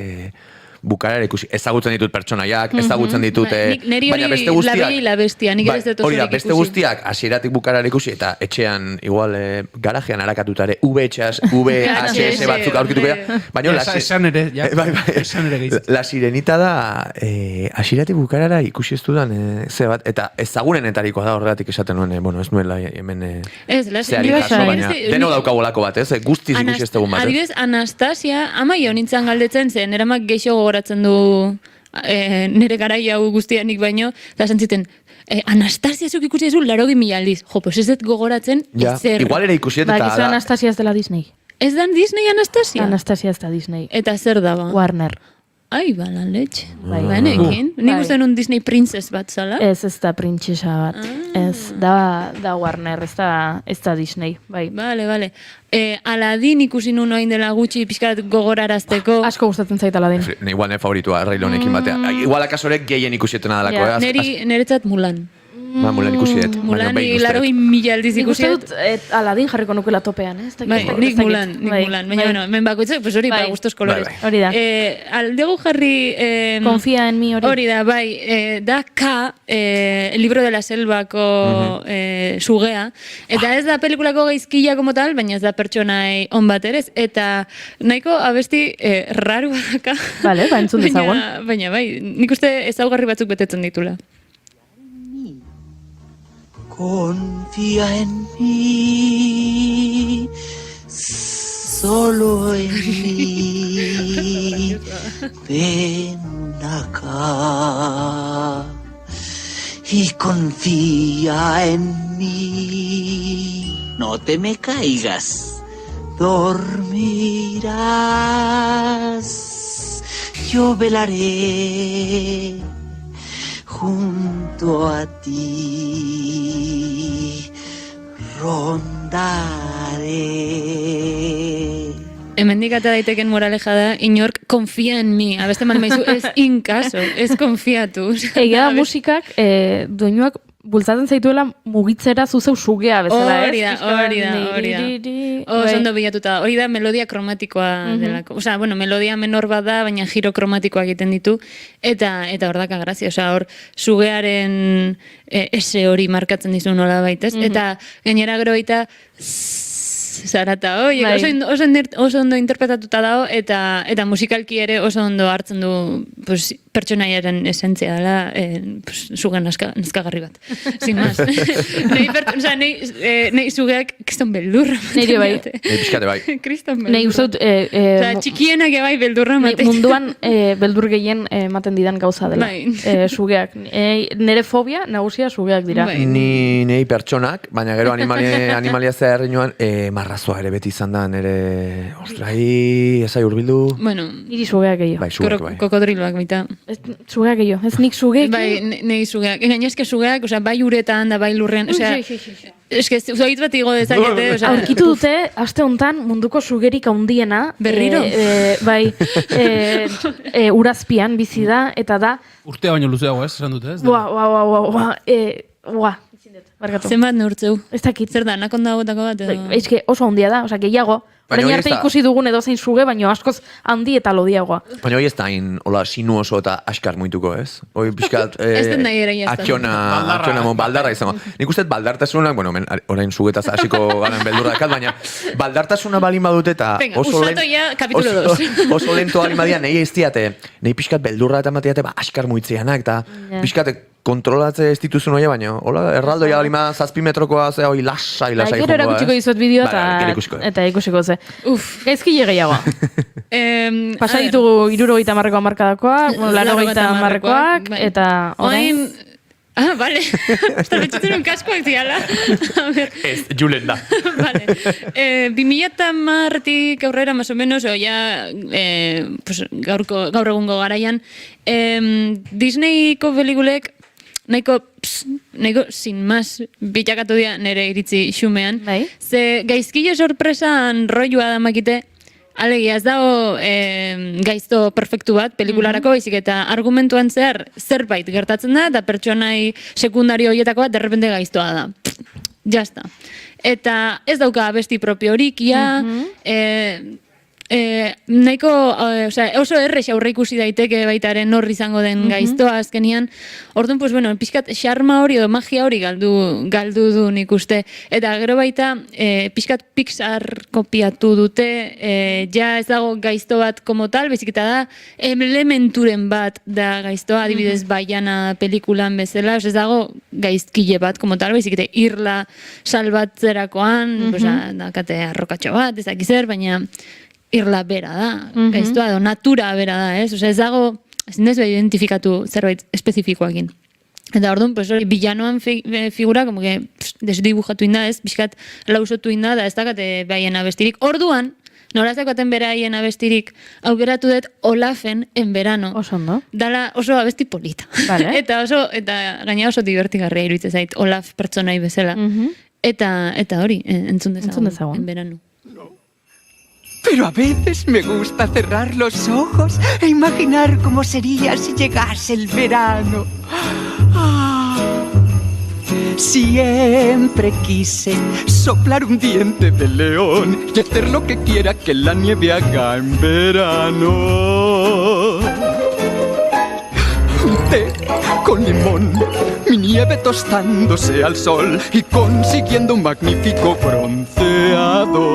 bukarara ikusi. Ezagutzen ditut pertsonaiak, ezagutzen ditut... Neri hori La Bella y la Bestia, nik ez dut osorik ikusi. Beste guztiak hasieratik bukarara ikusi, eta etxean, igual, garajean harakatutare, VHS batzuk aurkituko da. Baina, esan ere gehiago. La Sirenita da, hasieratik bukarara ikusi ez dudan, ze bat, eta ezagunenetarikoa da horregatik esaten nuen, bueno, ez nuela hemen zehari jaso, baina deno daukabolako bat, ez? Guztiz ikusi ez dugun bat. Adibidez, Anastasia, amaia honintzan galdetzen zen, eramak geixo gogoratzen du nire garai hau guztianik baino, eta zantziten, Anastasia zuk ikusi ezu 80.000 aldiz. Jo, pues ez dut gogoratzen ezer. Igual ere ikusi eta... Gizu Anastasia ez dela Disney. Ez da Disney Anastasia? Anastasia ez da Disney. Eta zer daba? Warner. Ai, bala letxe. Banekin. Nik usten un Disney princess bat zala? Ez da princesa bat. Ez, da Warner, ez da Disney. Bale. Aladdin ikusi nun oain dela gutxi pixkat gogorarazteko. Asko gustatzen zait Aladdin. Igual ne favoritua, Rey Leonekin batea. Igual akasorek gehien ikusietena dalako. Neretzat Mulan. Mulan ikusi dut. Mulan 80.000 aldiz ikusi dut. Aladdin jarriko nukela topean, ez? Nik Mulan. Baina, bueno, hemen bakoitzak, pues hori, gustos kolores. Hori da. Aldegu jarri... Confía en mi hori. Hori da, da K, el libro de la selvako sugea, eta ez da pelikulako gaizkila como tal, baina ez da pertsonai on bat ere, eta nahiko abesti raru badaka. Vale, entzun dezagun. Baina, nik uste ezaugarri batzuk betetzen ditula. Confía en mí, solo en mí. Ven acá y confía en mí. No te me caigas, dormirás. Yo velaré junto a ti, rondaré. Hemendik ata daiteken moraleja da, inork confía en mi. Abeste man maizu, ez inkaso, ez konfiatu. Egia da musikak, doinuak bultzatzen zaituela mugitzera zuzeu sugea bezala, ez? Hori da. Oso ondo bilatuta. Hori da melodia kromatikoa delako. Osea, bueno, melodia menor bat da, baina giro kromatikoa egiten ditu. Eta hor daka grazia. Osea, hor sugearen ese hori markatzen dizu nola baitez. Eta gainera gero baita zarata, oso ondo interpretatuta dago, eta musikalki ere oso ondo hartzen du pertsonaiaren esentzia dela, sugan nazkagarri bat. Sin más. Nei sugeak, kriston beldurra. Neire bai. Nei pixkate bai. Kriston beldurra. Nei uste dut... txikienak bai beldurra ematen. Munduan beldur gehien ematen didan gauza dela. Sugeak. Nere fobia nagusia sugeak dira. Nei pertsonak, baina gero animalia zer nioan, marrazoa ere beti izan da, nere... Ostrai, esai urbildu... Bueno... Niri sugeak gehiago. Bai, sugeak bai. Kokodriloak baita. Sugeak gehiago, ez nik sugeak. Bai, nei sugeak. Gainezke sugeak, bai uretan da, bai lurrean, eske zoitz bat igo dezakete, aurkitu dute, aste hontan munduko sugerik handiena. Berriro? Bai, urazpian bizi da, eta da... Urtea baino luzeago, esan dute, ez? Zenbat neurtzeu? Ez dakit. Zer da, anakonda gotako bat edo? Eske oso handia da, gehiago. Orain arte ikusi dugun edozein suge, baino askoz handi eta lodiagoa. Baina hori ez da sinuoso eta askar muituko, ez? Hoi pixkat atxona baldarra izango. Nik uste baldartasunak, bueno, orain sugetaz hasiko garen beldurrakat, baina baldartasuna balin badute eta oso lento balin badia nahi ez diate, nahi pixkat beldurra eta matiate askar muitzeanak, eta pixkat kontrolatze ez dituzun hori, baina erraldoia balima 7 metrokoa zea hori lasai gero erakutsiko dizuet bideo eta ikusiko ze. Gaizkile gehiagoa. Pasa ditugu 70ko hamarkadakoak, 80koak, eta orain... Vale. Betxutzen un kaskoak ziala. Ez, julen da. Vale. 2010-tik aurrera, más o menos, gaur egungo garaian, Disneyko pelikulek nahiko sin más bilakatu dira nire iritzi xumean. Ze gaizkile sorpresan rollua da makite, alegia ez dago gaizto perfektu bat pelikularako, baizik eta argumentuan zerbait gertatzen da, eta pertsonai sekundario horietako bat derrepende gaiztoa da. Jazta. Eta ez dauka abesti propio horikia, nahiko, oso errex aurre ikusi daiteke baitaren horri izango den gaiztoa azkenian. Orduan, pixkat xarma hori edo magia hori galdu du nik uste. Eta gero baita, pixkat Pixar kopiatu dute, ja ez dago gaizto bat como tal, bezik eta da elementuren bat da gaiztoa, adibidez Baiana pelikulan bezala, ez dago gaizkile bat como tal, bezik eta irla salbatzerakoan, dakate arrokatxo bat, ez dakizer, baina irla bera da, gaiztoa edo natura bera da, ez? Ez dago, ezin dezu identifikatu zerbait espezifikoakin. Eta orduan, hori bilanoan figura, como que desdibujatu inda, ez? Bizkat lausotu inda, da ez dakate behaien abestirik. Orduan, norazakoaten beraien abestirik, aukeratu dut Olafen en verano. Oso ondo. Dala oso abesti polita. Eta gaina oso divertigarria iruditzen zait, Olaf pertsonai bezala. Eta hori, entzun dezagun, en verano. Pero a veces me gusta cerrar los ojos e imaginar cómo sería si llegase el verano. Siempre quise soplar un diente de león y hacer lo que quiera que la nieve haga en verano. Té con limón, mi nieve tostándose al sol y consiguiendo un magnífico bronceado.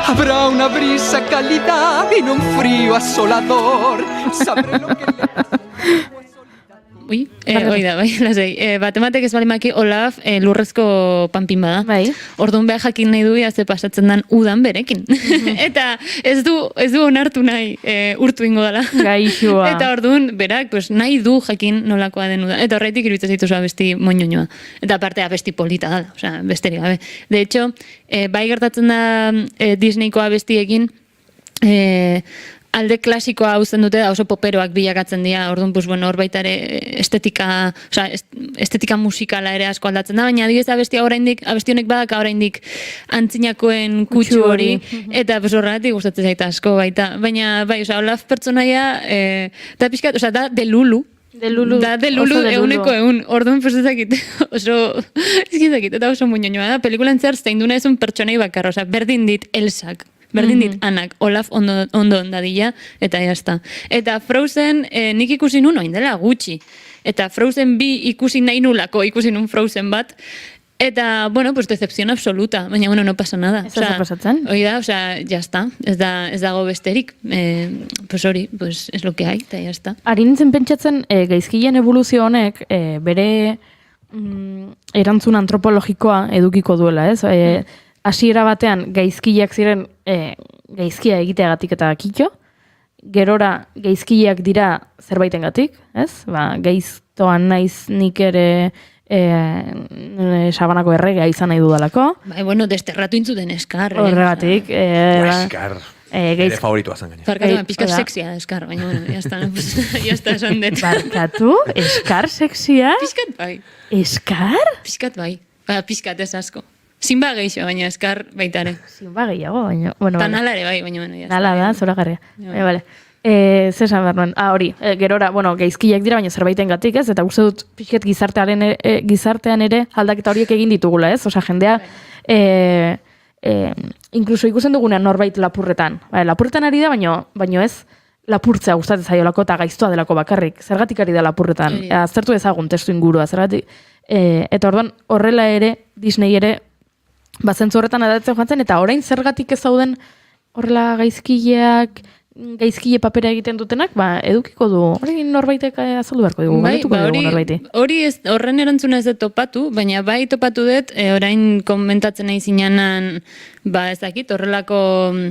Habrá una brisa cálida y no un frío asolador. Sabré lo que le pasa. Batematek ez balimaki Olaf lurrezko panpin bada. Orduan behar jakin nahi du ze pasatzen dan udan berekin. Eta ez du onartu nahi urtu ingo dela. Gaixua. Eta orduan berak nahi du jakin nolakoa den udan. Eta horretik iruditzen zaitu abesti moñoñoa. Eta parte abesti polita da, besterik gabe. De hecho, bai gertatzen da Disneyko abestiekin, alde klasikoa hauzen dute, oso poperoak bilakatzen dira, orduan, hor baita ere estetika musikala ere asko aldatzen da, baina adibidez abesti honek badaka oraindik antzinakoen kutsu hori, eta horregatik gustatzen zaita asko baita, baina Olaf pertsonaia, da pixkat, da delulu, da delulu eguneko egun, orduan ezakit, eta oso muñoñoa da, pelikulan zer zein duna ezun pertsonai bakar, berdin dit Elsak, berdin dit Anak, Olaf ondo ondadila, eta jazta. Eta Frozen nik ikusi nun oin dela gutxi. Eta Frozen 2 ikusi nahi nulako, ikusi nun Frozen bat, Eta, bueno, pues decepción absoluta, baina, bueno, no pasa nada. Ez da pasatzen? Hori da, ya está, ez dago besterik. Pues hori, pues es lo que hay, eta ya está. Ari nintzen pentsatzen, gaizkileen evoluzio honek, bere erantzun antropologikoa edukiko duela, ez? Hasiera batean gaizkileak ziren gaizkia egiteagatik eta kitxo, gerora gaizkileak dira zerbaitengatik, ez? Gaiztoan naiz nik ere Sabanako erregea izan nahi dudalako. Bueno, desterratu intzuten Eskar. Horregatik. Eskar. Ere favoritua zen gaina. Barkatu, pizkat sexia Eskar, baina, bueno, ya está, esan dut. Barkatu, Eskar sexia? Pizkat bai. Eskar? Pizkat bai. Pizkat ez asko. Zinba geixo, baina Eskar baitare. Zinba gehiago, baina... Ta nala ere bai, baina, bueno, ya está. Nala da, zora garria. Vale. Zesan behar hori, gerora, gaizkileak dira, baina zerbaiten gatik, ez? Eta uste dut pixket gizartean ere aldaketa horiek egin ditugula, ez? Osa, jendea, inkluso ikusten dugunean norbait lapurretan. Lapurretan ari da, baina ez lapurtzea gustatzen zaiolako eta gaiztoa delako bakarrik. Zergatik ari da lapurretan. Aztertu ezagun testu ingurua, zergatik. Eta orduan, horrela ere, Disney ere, zentzu horretan adatzen joatzen, eta orain zergatik ez zauden horrela gaizkile papera egiten dutenak, edukiko du. Hori norbaitek azaldu beharko dugu, galdetuko dugu norbaiti. Hori horren erantzuna ez dut topatu, baina bai topatu dut, orain komentatzen nahi zinanan, ez dakit, horrelako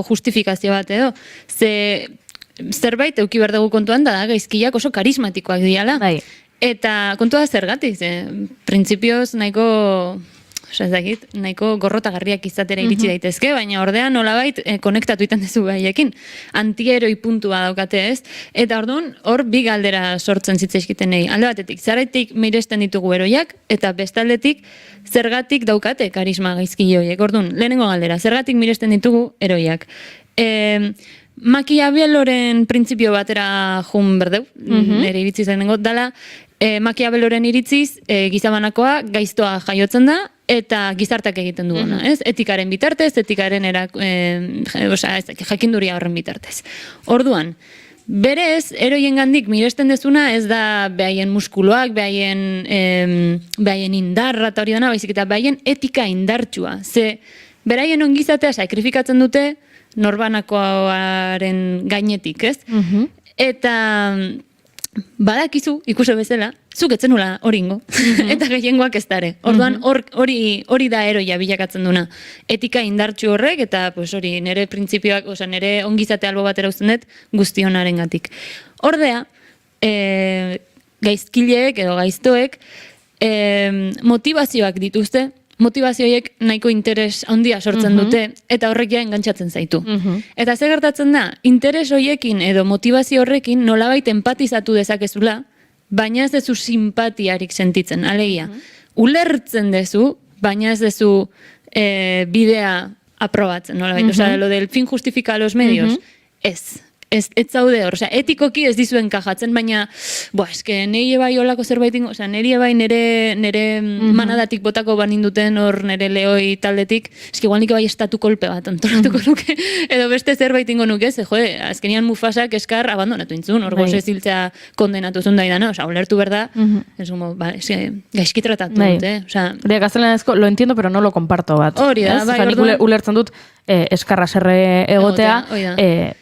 justifikazio bat edo. Zerbait euki behar dugu kontuan da gaizkileak oso karismatikoak diala. Eta kontua zergatik, printzipioz nahiko gorrotagarriak izatera iritsi daitezke, baina ordean nolabait konektatu iten dezu gaiekin. Antieroi puntua daukate ez, eta orduan hor bi galdera sortzen zitzaizkiten nahi. Alde batetik, zergatik miresten ditugu eroiak, eta bestaldetik zergatik daukate karisma gaizkile horiek. Orduan, lehenengo galdera, zergatik miresten ditugu eroiak. Makiaveloren printzipio batera jun berdeu, nire iritziz lehenengo, dala, Makiaveloren iritziz, gizabanakoa gaiztoa jaiotzen da, eta gizartak egiten duena, ez? Etikaren bitartez, etikaren jakinduria horren bitartez. Orduan, berez, eroien gandik miresten dezuna ez da behaien muskuloak, behaien indarra eta hori dana, baizik eta behaien etika indartsua. Beraien ongizatea sakrifikatzen dute norbanakoaren gainetik, ez? Eta badakizu, ikuso bezala, zuk etzenula horingo, eta gehiengoak ez dare. Orduan, hori da eroia bilakatzen duna. Etika indartsu horrek, eta hori nire printzipioak, nire ongizate albo batera uzten dut, guztionaren gatik. Ordea, gaizkileek edo gaiztoek motivazioak dituzte, motivazioiek nahiko interes handia sortzen dute, eta horrek ja engantzatzen zaitu. Eta ze gertatzen da, interes horiekin edo motivazio horrekin nolabait empatizatu dezakezula, baina ez dezu simpatiarik sentitzen, alegia. Ulertzen dezu, baina ez dezu bidea aprobatzen, nolabait. Osa, lo del fin justifica los medios, ez zaude hor, etikoki ez dizuen kajatzen, baina, eske, nire bai olako zerbait ingo, nire bai nire manadatik botako baninduten hor nire lehoi taldetik, eski igual nik bai estatu kolpe bat antolatuko nuke, edo beste zerbait ingo nuke, azkenian Mufasak Eskar abandonatu intzun, hor goze ziltzea kondenatu zundai dana, ulertu berda, gaizki tratatu dute, gaztelanezko, lo entiendo, pero no lo comparto bat. Hori da, bai, orduan. Ulertzen dut, Eskarra serre egotea,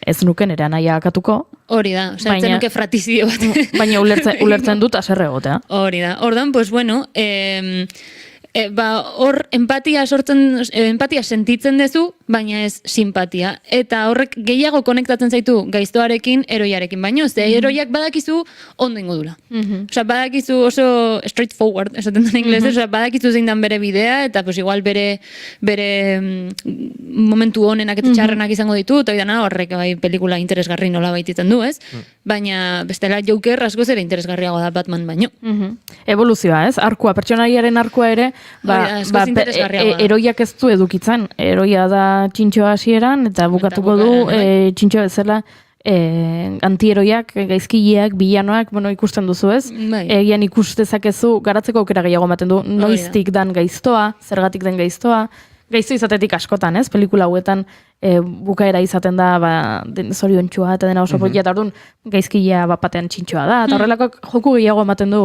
ez nuken ere anaia akatuko. Hori da, etzen nuke fratizio bat. Baina ulertzen dut aserre egotea. Hori da, ordan, pues bueno, hor empatia sentitzen dezu, baina ez simpatia. Eta horrek gehiago konektatzen zaitu gaiztoarekin, eroiarekin, baino, eroiak badakizu ondo ingo dula. Osa, badakizu oso straightforward, esaten den inglesez, badakizu zein dan bere bidea, eta pues igual bere momentu honenak eta txarrenak izango ditu, eta horrek bai pelikula interesgarri nola baititzen du, ez? Baina bestela Joker askoz ere interesgarriago da Batman baino. Evoluzioa, ez? Arkua, pertsonaiaren arkua ere, eroiak ez du edukitzen. Eroia da txintxoa hasieran eta bukatuko du txintxoa bezala antieroiak, gaizkileak, bilanoak, ikusten duzu ez? Egian ikustezakezu, garatzeko aukera gehiago ematen du, noiztik dan gaiztoa, zergatik den gaiztoa, gaizto izatetik askotan, ez? Pelikula hauetan bukaera izaten da, zoriontxua eta dena oso polia, eta orduan gaizkia batean txintxoa da, eta horrelako joku gehiago ematen du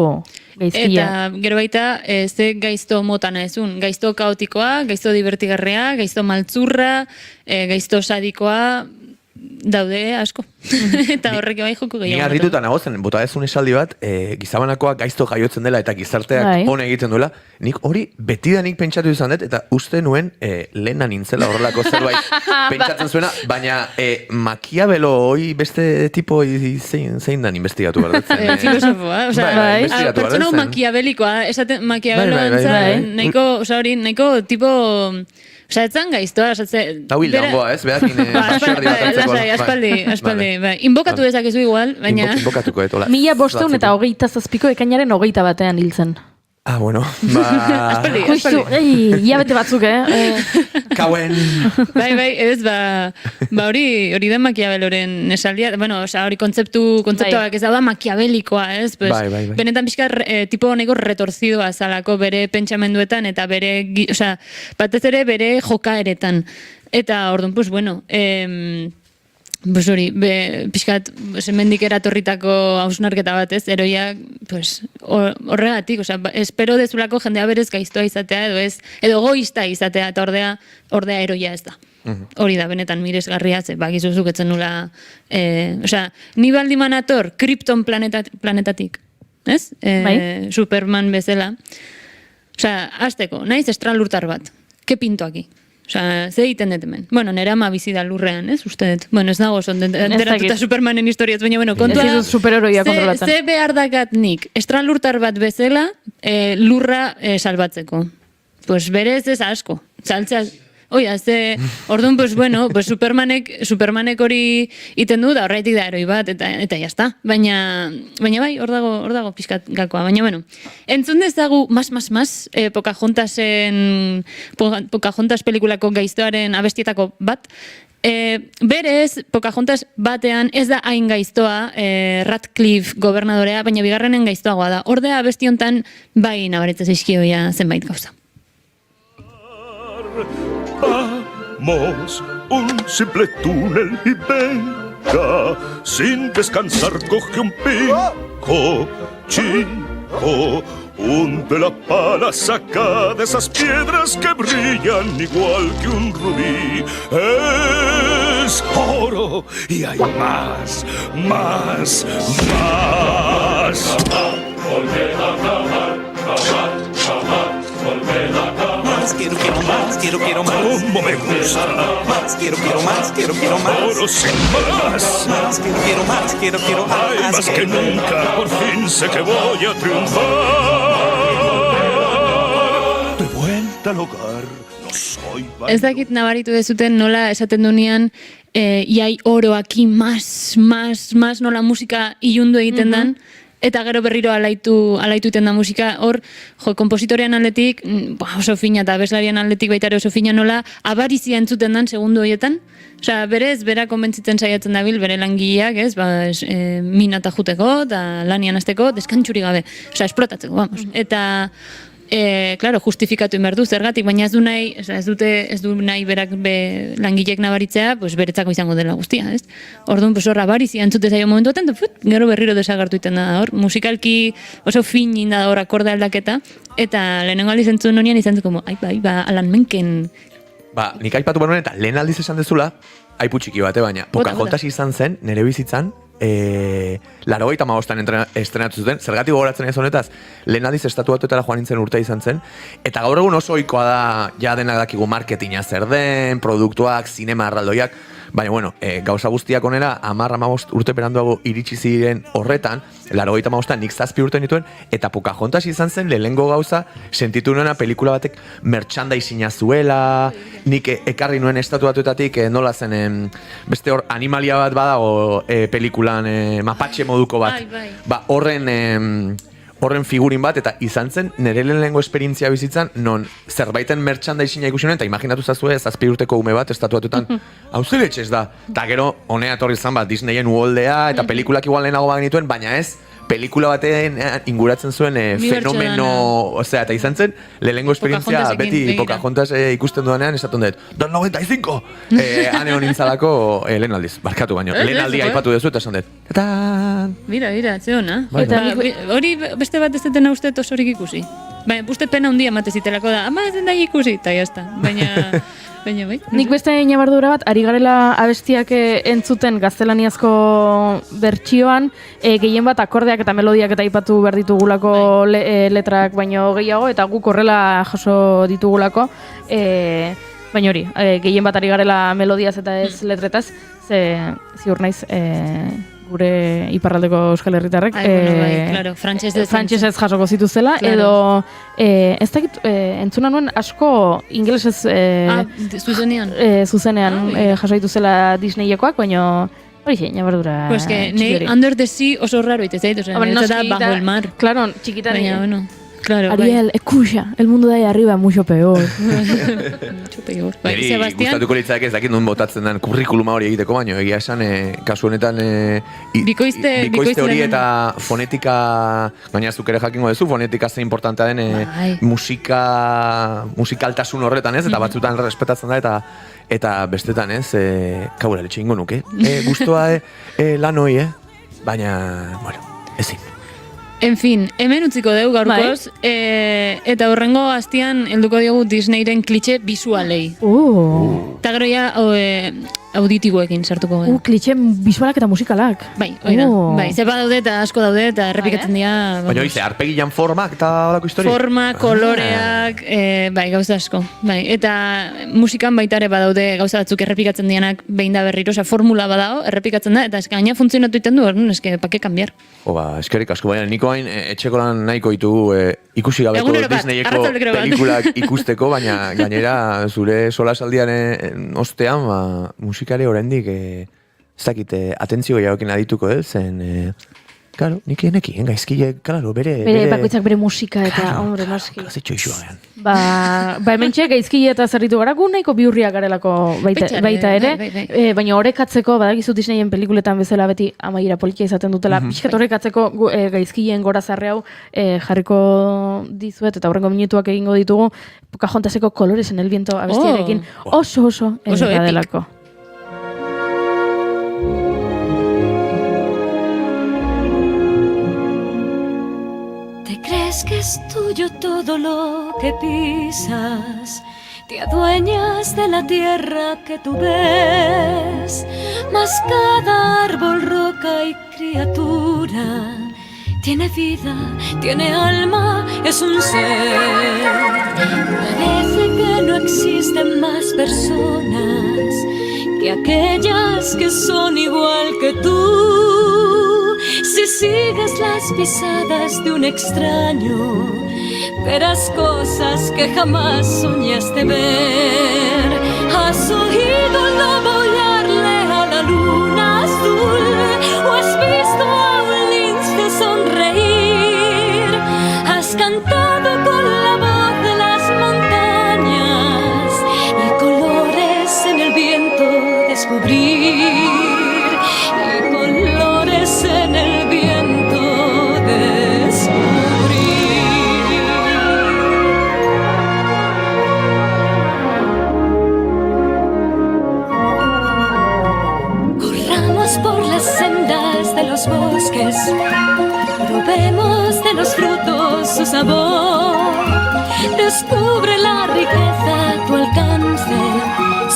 gaizkia. Eta gero baita, ze gaizto motana ezun, gaizto kaotikoa, gaizto divertigarrea, gaizto maltzurra, gaizto sadikoa, daude asko. Eta horrek bai joko gehiago. Ni harrituta nagozen, bota ezun esaldi bat, gizabanakoa gaizto jaiotzen dela eta gizarteak hone egiten duela, nik hori betidanik pentsatu izan dut, eta uste nuen lehenan nintzela horrelako zerbait pentsatzen zuena, baina Machiavello hoi beste tipo zein dan investigatu berdetzen. Filosofoa, pertsona makiabelikoa, esaten Machiavello nahiko tipo... Osa, etzan gaiztoa, Hau hildangoa, ez? Behakin xardi bat antzeko. Aspaldi, bai. Inbokatu dezakezu igual, baina... Inbokatuko, hola. 1528 ekainaren 21 hiltzen. Ah, bueno, Aspaldi. Iabete batzuk, Kauen. Bai, ez, hori da Machiavelloren esaldia, bueno, hori kontzeptuak ez da makiabelikoa, ez? Bai. Benetan pixka tipo honego retorzidoa zalako bere pentsamenduetan eta bere, batez ere bere jokaeretan. Eta orduan, pues bueno, pues hori, pixkat, mendik eratorritako hausnarketa bat, ez, eroiak, pues, horregatik, espero dezulako jendea berez gaiztoa izatea, edo goizta izatea, eta ordea eroia ez da. Hori da, benetan miresgarria, bakizuzuk etzen nula, ni baldiman ator, Krypton planetatik, ez? Superman bezala. Azteko, naiz estralurtar bat, ke pinto aquí? Ze egiten dut hemen. Bueno, nera ama bizi da lurrean, ez? Uste dut. Bueno, ez dago enteratuta Supermanen historiaz, baina, bueno, kontua ze behar dakat nik, estralurtar bat bezala lurra salbatzeko. Pues berez ez asko. Saltzea... Oia, orduan, pues bueno, pues Supermanek hori iten du, da horretik da eroi bat, eta jazta. Baina bai, hor dago pixkat gakoa. Baina, bueno, entzun dezagu mas, Pocahontas pelikulako gaiztoaren abestietako bat. Berez, Pocahontas batean ez da hain gaiztoa Radcliffe gobernadorea, baina bigarrenen gaiztoagoa da. Ordea abesti hontan bai nabaretzez izkioia zenbait gauza. Vamos, un simple túnel y venga, sin descansar coge un pico chico, hunde la pala, saca de esas piedras que brillan igual que un rubí. Es oro y hay más. Quiero más. Como me gusta. Quiero más. Oro sin más. Quiero más. Hay más que nunca. Por fin sé que voy a triunfar. De vuelta al hogar. No soy... Ez dakit nabaritu dezuten nola esaten dunean iai oroaki más nola musika ilundu egiten dan. Eta gero berriro alaitu iten da musika, hor, kompositorean aldetik, oso fina eta abeslarian aldetik baita ere oso fina nola, abarizia entzuten dan segundu horietan. Berez, bera konbentzitzen saiatzen dabil, bere langileak, ez, minata juteko, eta lanian azteko, deskantxuri gabe, esplotatzeko, vamos. Eta, claro, justifikatu inberdu zergatik, baina ez du nahi berak langilek nabaritzea, pues beretzako izango dela guztia, ez? Orduan, pues horra barizia entzute zaio momentu eten, gero berriro desagartu iten da hor, musikalki oso fin inda hor akorde aldaketa, eta lehenengo aldiz entzun honian izan duko, Alan Menken. Nik aipatu behar eta lehen aldiz esan dezula, aipu txiki bate, baina Pocahontas izan zen, nire bizitzan, 85an estrenatu zuten, zergatik gogoratzen ez honetaz, lehen aldiz estatu batuetara joan nintzen urtea izan zen, eta gaur egun oso ohikoa da, ja denak dakigu marketinga zer den, produktuak, zinema arraldoiak, baina, bueno, gauza guztiak onera, 10-15 urte beranduago iritsi ziren horretan, 85an nik 7 urte nituen, eta Pocahontas izan zen lehenengo gauza, sentitu nuena pelikula batek merchandising zuela, nik ekarri nuen estatu batuetatik, nola zen, beste hor animalia bat badago pelikulan, mapatxe moduko bat, horren figurin bat, eta izan zen nire lehenengo esperientzia bizitzan, non zerbaiten merchandisinga ikusi nuen, eta imaginatu zazue 7 urteko ume bat estatuatuetan, hau zeletxez da, eta gero honea etorri zan bat Disneyen uholdea, eta pelikulak igual lehenago bagenituen, baina ez pelikula baten inguratzen zuen fenomeno, osea, eta izan zen, lehenengo esperientzia beti Pocahontas ikusten duanean, esaten dut, don 95! Hane honin zalako lehen aldiz, barkatu baino. Lehen aldia aipatu duzu eta esan dut. Mira, ze hona. Hori beste bat ez detena uste osorik ikusi. Baina, uste pena hundia mate zitelako da, ama ez den da ikusi, eta jazta. Baina bai. Nik beste nabardura bat, ari garela abestiak entzuten gaztelaniazko bertsioan, gehien bat akordeak eta melodiak eta aipatu behar ditugulako letrak baino gehiago, eta guk horrela jaso ditugulako, baina hori, gehien bat ari garela melodiaz eta ez letretaz, ziur naiz gure iparraldeko Euskal Herritarrek frantsesez jasoko zituzela, edo ez dakit entzuna nuen asko ingelesez zuzenean jaso dituzela Disneyekoak, baina hori xe, nabardura pues que Under the Sea oso raro ite zaitu, ez da bajo el mar. Claro, txikitan. Baina, bueno. Claro, Ariel, escucha, el mundo de ahí arriba mucho peor. Mucho peor. Neri gustatuko litzak ez dakit nun botatzen den kurrikuluma hori egiteko baino, egia esan, kasu honetan bikoizte hori eta fonetika, gaina zuk ere jakingo duzu, fonetika ze importantea den musikaltasun horretan ez, eta batzutan respetatzen da, eta bestetan ez, kabura letxe ingo nuke. Guztua lan hoi, baina, bueno, ezin. En fin, hemen utziko dugu gaurkoz, eta horrengo hastian helduko diogu Disneyren klitxe bisualei. Eta gero ja auditiboekin sartuko gara. Klitxe bisualak eta musikalak. Bai, oida. Bai, zepa daude eta asko daude eta errepikatzen dira. Baina hori, arpegian formak eta olako historia? Forma, koloreak, bai, gauza asko. Bai, eta musikan baita ere badaude gauza batzuk errepikatzen dianak behin da berriro, formula badao, errepikatzen da, eta gaina funtzionatu iten du, eske, pake kambiar. Eskerik asko, baina niko hain etxeko lan nahiko ditugu ikusi gabeko Disneyeko pelikulak ikusteko, baina gainera zure solasaldian ostean, musikari oraindik ez dakit atentzio gehiagokin adituko dut, zen claro, nekien gaizkile, claro, bere bakoitzak bere musika eta hombre, noski. Klasitxo isuagean. Ba hemen txek gaizkile eta zerritu gara, gu nahiko bihurriak garelako baita ere, baina orekatzeko, badakizu Disneyen pelikuletan bezala beti amaiera politia izaten dutela, pixkat orekatzeko gaizkileen gora zarre hau jarriko dizuet, eta horrengo minutuak egingo ditugu, Pocahontaseko Colores en el viento abestiarekin, oso delako. ¿Crees que es tuyo todo lo que pisas? Te adueñas de la tierra que tú ves, mas cada árbol, roca y criatura tiene vida, tiene alma, es un ser. Parece que no existen más personas que aquellas que son igual que tú. Si sigues las pisadas de un extraño, verás cosas que jamás soñaste ver. ¿Has oído un lobo aullarle a la luna azul? ¿O has visto a un lince sonreír? ¿Has cantado con la voz de las montañas y colores en el viento descubrir? En el viento Corramos por las sendas de los bosques, probemos de los frutos su sabor. Descubre la riqueza a tu alcance,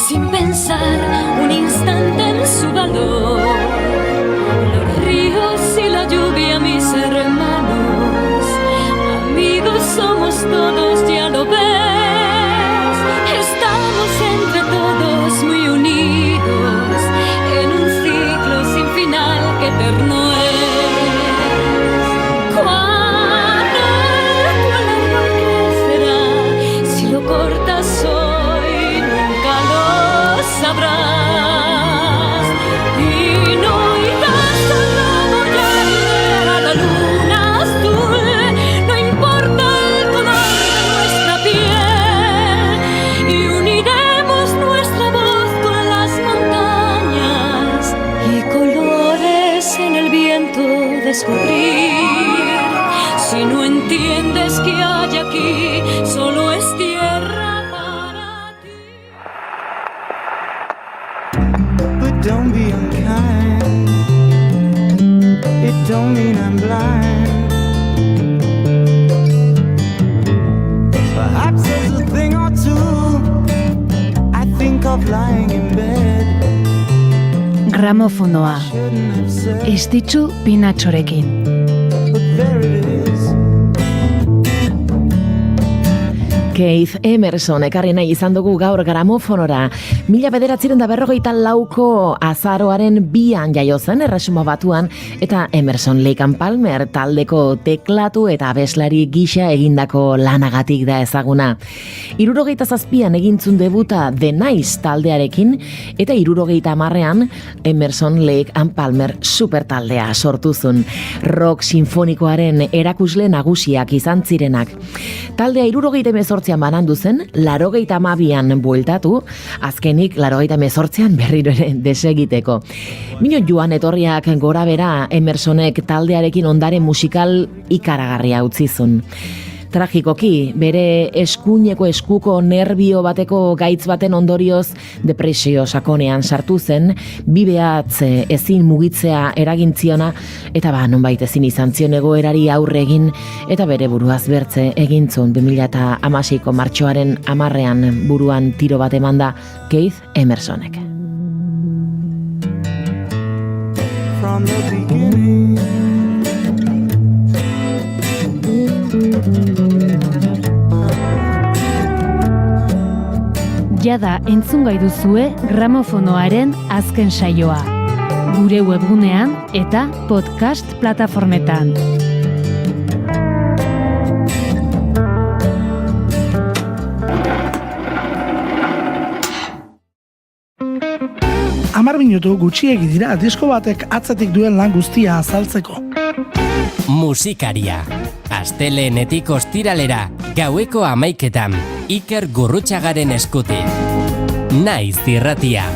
sin pensar un instante en su valor. Y la lluvia, mis hermanos, amigos somos todos, ya lo ves. Estamos entre todos muy unidos en un ciclo sin final que eterno es. Cuando el árbol crecerá, si lo cortas hoy nunca lo sabrás. Descubrir Si no entiendes que hay aquí, solo es tierra para ti. But don't be unkind. It don't mean I'm blind. Perhaps there's a thing or two I think of lying in bed. Gramofonoa. Estitzu Pinatxorekin. But there it is. Keith Emerson ekarri nahi izan dugu gaur gramofonora. 1954ko azaroaren 2an jaio zen Erresuma Batuan eta Emerson Lake and Palmer taldeko teklatu eta abeslari gisa egindako lanagatik da ezaguna. 77an egintzun debuta The Nice taldearekin eta 70an Emerson Lake and Palmer super taldea sortuzun. Rock sinfonikoaren erakusle nagusiak izan zirenak. Taldea 78an banandu zen, 82an bueltatu, azkenik 88an berriro ere desegiteko. Mino joan etorriak gora bera Emersonek taldearekin ondare musikal ikaragarria utzizun. Tragikoki, bere eskuineko eskuko nerbio bateko gaitz baten ondorioz depresio sakonean sartu zen, bibeatz ezin mugitzea eragintziona, eta nonbait ezin izan zion egoerari aurre egin, eta bere buruaz bertze egintzun 2016ko martxoaren 10ean buruan tiro bat emanda Keith Emersonek. From the beginning. Jada entzungai duzue gramofonoaren azken saioa. Gure webgunean eta podcast plataformetan. Minutu gutxiegi dira disko batek atzetik duen lan guztia azaltzeko. Musikaria. Astelehenetik ostiralera, gaueko 11etan, Iker Gurrutxagaren eskutik. Naiz irratia.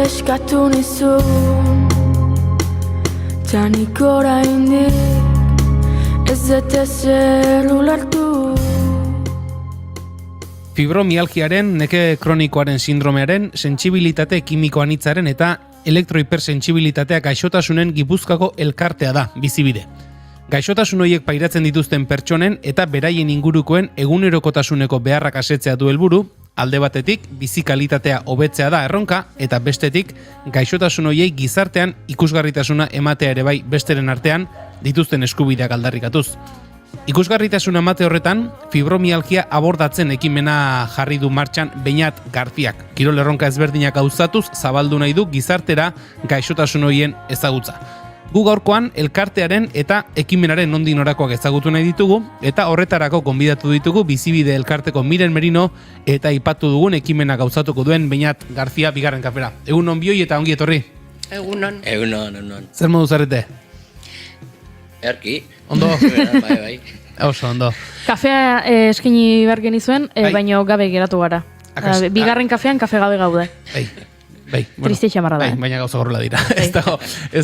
Eskatu nizun Tanik oraindik Ez dut ezer ulertu. Fibromialgiaren, neke kronikoaren sindromearen, sentsibilitate kimiko anitzaren eta elektrohipersentsibilitatea gaixotasunen Gipuzkoako elkartea da, bizibide. Gaixotasun horiek pairatzen dituzten pertsonen eta beraien ingurukoen egunerokotasuneko beharrak asetzea du helburu, alde batetik bizi kalitatea hobetzea da erronka eta bestetik gaixotasun horiei gizartean ikusgarritasuna ematea ere bai besteren artean dituzten eskubideak aldarrikatuz. Ikusgarritasuna emate horretan, fibromialgia abordatzen ekimena jarri du martxan Beñat Garziak. Kirol erronka ezberdinak gauzatuz zabaldu nahi du gizartera gaixotasun horien ezagutza. Gu gaurkoan elkartearen eta ekimenaren nondik norakoak ezagutu nahi ditugu eta horretarako gonbidatu ditugu Bizibide elkarteko Miren Merino eta aipatu dugun ekimena gauzatuko duen Beñat Garzia bigarren kafera. Egunon bioi eta ongi etorri. Egunon. Egunon. Zer modu zarete? Erki. Ondo. Bai. Oso, ondo. Kafea eskaini behar genizuen, baino gabe geratu gara. Bigarren kafean kafe gabe gaude. Bai, triste xamarra da. Baina gauza gorrela dira. Ez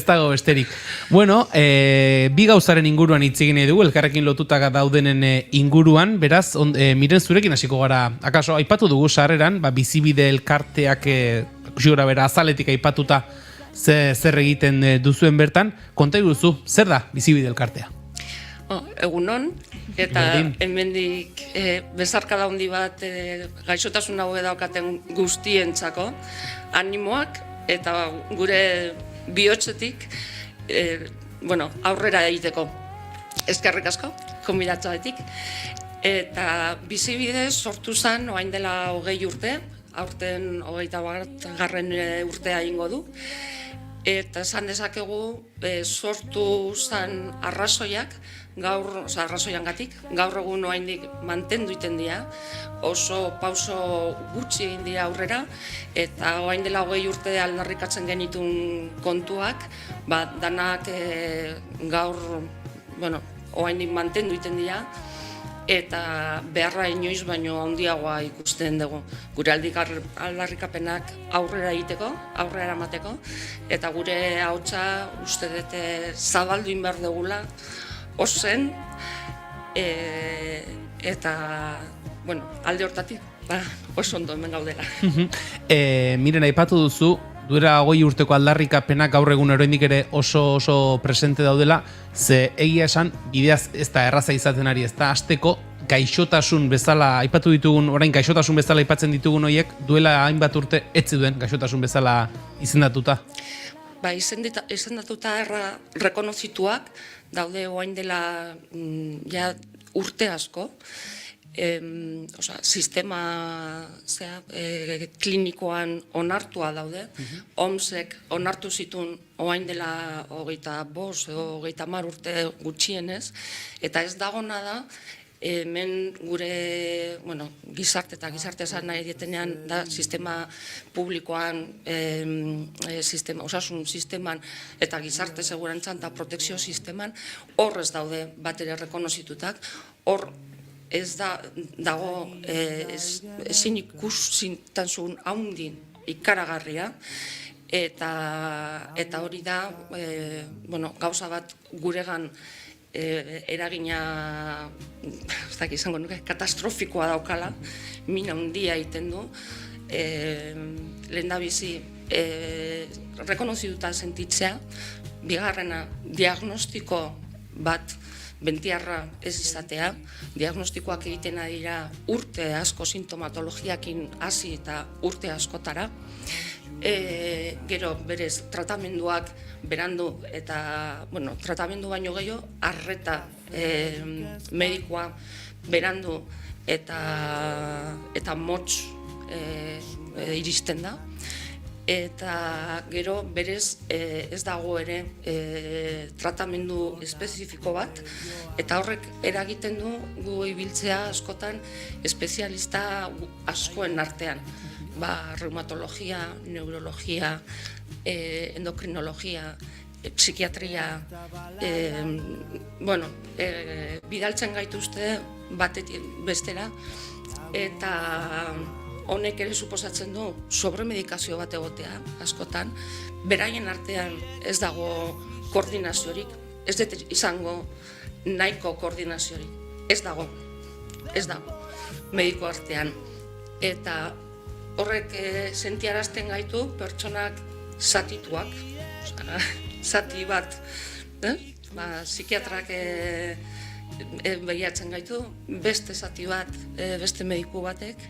dago besterik. Bueno, bi gauzaren inguruan hitz egin nahi dugu, elkarrekin lotuta daudenen inguruan, beraz, Miren zurekin hasiko gara. Akaso, aipatu dugu sarreran, Bizibide elkarteak kusigora bera azaletik aipatuta zer egiten duzuen bertan. Konta iguzu, zer da Bizibide elkartea? Egunon, eta hemendik bezarkada handi bat gaixotasun hau daukaten guztientzako animoak eta gure bihotzetik aurrera egiteko. Eskerrik asko, konbidatzaetik. Eta Bizibide sortu zen orain dela 20 urte, aurten 21. urtea ingo du. Eta esan dezakegu sortu zan arrazoiak, arrazoiangatik, gaur egun oraindik mantendu iten dira, oso pauso gutxi egin dira aurrera, eta orain dela 20 urte aldarrikatzen genitun kontuak, danak gaur, oraindik mantendu iten dira, eta beharra inoiz baino handiagoa ikusten dugu. Gure aldarrikapenak aurrera egiteko, aurrera eramateko, eta gure ahotsa uste dut zabaldu behar dugula ozen, eta alde hortatik oso ondo hemen gaudela. Miren, aipatu duzu, duela 20 urteko aldarrikapenak gaur egun oraindik ere oso presente daudela, ze egia esan bideaz ez da erraza izaten ari, ez da hasteko gaixotasun bezala aipatu ditugun, orain gaixotasun bezala aipatzen ditugun horiek duela hainbat urte ez zeuden gaixotasun bezala izendatuta. Izendatuta rekonozituak daude orain dela urte asko. Sistema klinikoan onartua daude, OMSek onartu zituen orain dela 25 edo 30 urte gutxienez, eta ez dagona da, hemen gure gizarte eta gizarte esan nahi dietenean da sistema publikoan, osasun sisteman eta gizarte segurantzan eta protekzio sisteman horrez daude bat ere rekonozitutak, hor ez dago ezin ikusintasun haundin ikaragarria, eta hori da gauza bat guregan eragina izango nuke katastrofikoa daukala, mina handia egiten du, lehendabizi rekonozituta sentitzea, bigarrena diagnostiko bat bentiarra ez izatea, diagnostikoak egiten dira urte asko sintomatologiakin hasi eta urte askotara, gero berez tratamenduak berandu eta, tratamendu baino gehiago, arreta medikoa berandu eta motz iristen da, eta gero berez ez dago ere tratamendu espezifiko bat, eta horrek eragiten du gu ibiltzea askotan espezialista askoen artean, reumatologia, neurologia, endokrinologia, psikiatria, bidaltzen gaituzte batetik bestera, eta honek ere suposatzen du sobremedikazio bat egotea askotan, beraien artean ez dago koordinaziorik, ez dut izango nahiko koordinaziorik, ez dago mediko artean, eta horrek sentiarazten gaitu pertsonak zatituak, zati bat, psikiatrak behiatzen gaitu, beste zati bat, beste mediku batek,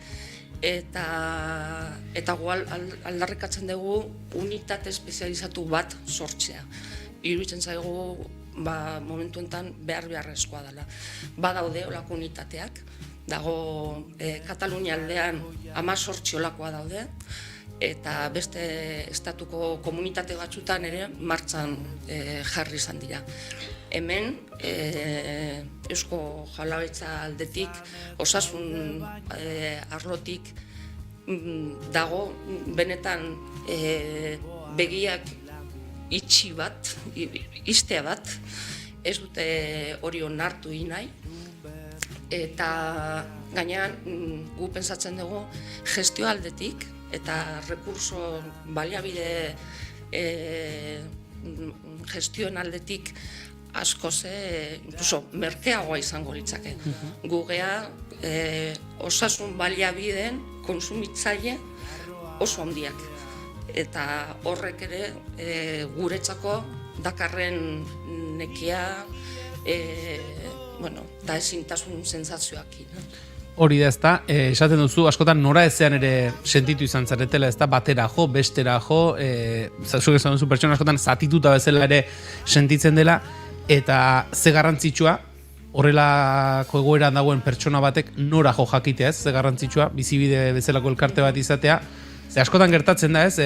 eta gu aldarrikatzen dugu unitate espezializatu bat sortzea. Iruditzen zaigu momentu enten beharrezkoa dela. Badaude olako unitateak, dago Katalunia aldean 18 olakoa daude, eta beste estatuko komunitate batzutan ere martxan jarri izan dira. Hemen, Eusko Jaurlaritza aldetik, osasun arlotik dago benetan begiak itxi bat, iztea bat, ez dute hori onartu nahi, eta gainean gu pentsatzen dugu gestio aldetik eta rekurso baliabide gestioen aldetik askoz, incluso merkeagoa izango litzake. Gugea osasun baliabideen konsumitzaile oso handiak. Eta horrek ere guretzako dakarren nekia da ezintasun sentsazioak. Hori da, ezta, esaten duzu, askotan nora ezean ere sentitu izan zaretela, ezta, batera jo, bestera jo, zuk esan duzu pertsona askotan zatituta bezala ere sentitzen dela, eta ze garrantzitsua, horrelako egoeran dagoen pertsona batek nora jo jakitea, ez, ze garrantzitsua, bizibide bezalako elkarte bat izatea, ze askotan gertatzen da, ez,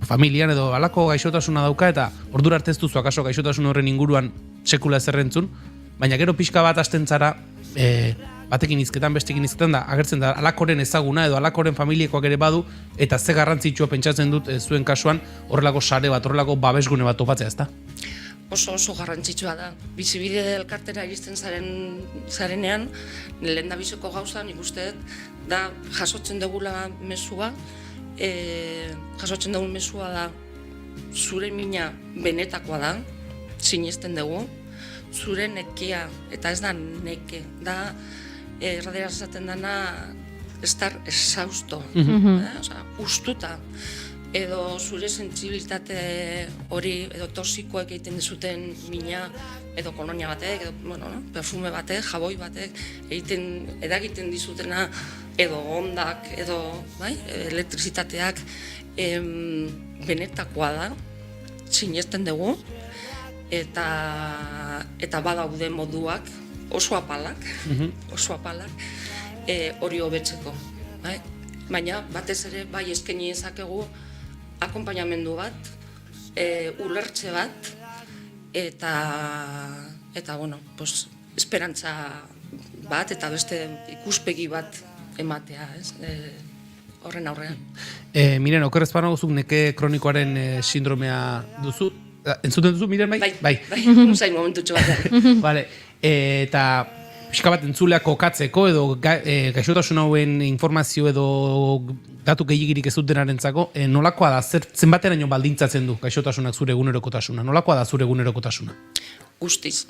familian edo alako gaixotasuna dauka, eta ordura arte ez duzu akaso gaixotasun horren inguruan sekula zerrentzun, baina gero pixka bat hasten zara, batekin hizketan, bestekin hizketan da, agertzen da, alakoren ezaguna edo alakoren familiekoak ere badu, eta ze garrantzitsua pentsatzen dut zuen kasuan horrelako sare bat, horrelako babesgune bat topatzea, ezta? Oso garrantzitsua da. Bizibide elkartera iristen zarenean, lehen da biziko gauza, nik uste da jasotzen dugula mezua, jasotzen dugun mezua da zure mina benetakoa da, sinesten dugu, zure nekea, eta ez da neke, da erradera esaten dana estar exhausto, ustuta, edo zure sentsibilitate hori, edo toxikoek egiten dizuten mina, edo kolonia batek, edo perfume batek, jaboi batek, edagiten dizutena, edo ondak, edo elektrizitateak, benetakoa da, sinesten dugu, eta badaude moduak, oso apalak, hori hobetzeko. Baina batez ere bai eskaini ezakegu akonpainamendu bat, ulertze bat, eta esperantza bat, eta beste ikuspegi bat ematea, horren aurrean. Miren, okerrez panagozuk neke kronikoaren sindromea duzu? Entzuten duzu, Miren, bai? Bai, usain momentutxo batean. Vale, eta pixka bat entzuleak kokatzeko edo gaixotasun hauen informazio edo datu gehiagirik ez dutenarentzako, nolakoa da, zenbateraino baldintzatzen du gaixotasunak zure egunerokotasuna? Nolakoa da zure egunerokotasuna? Guztiz.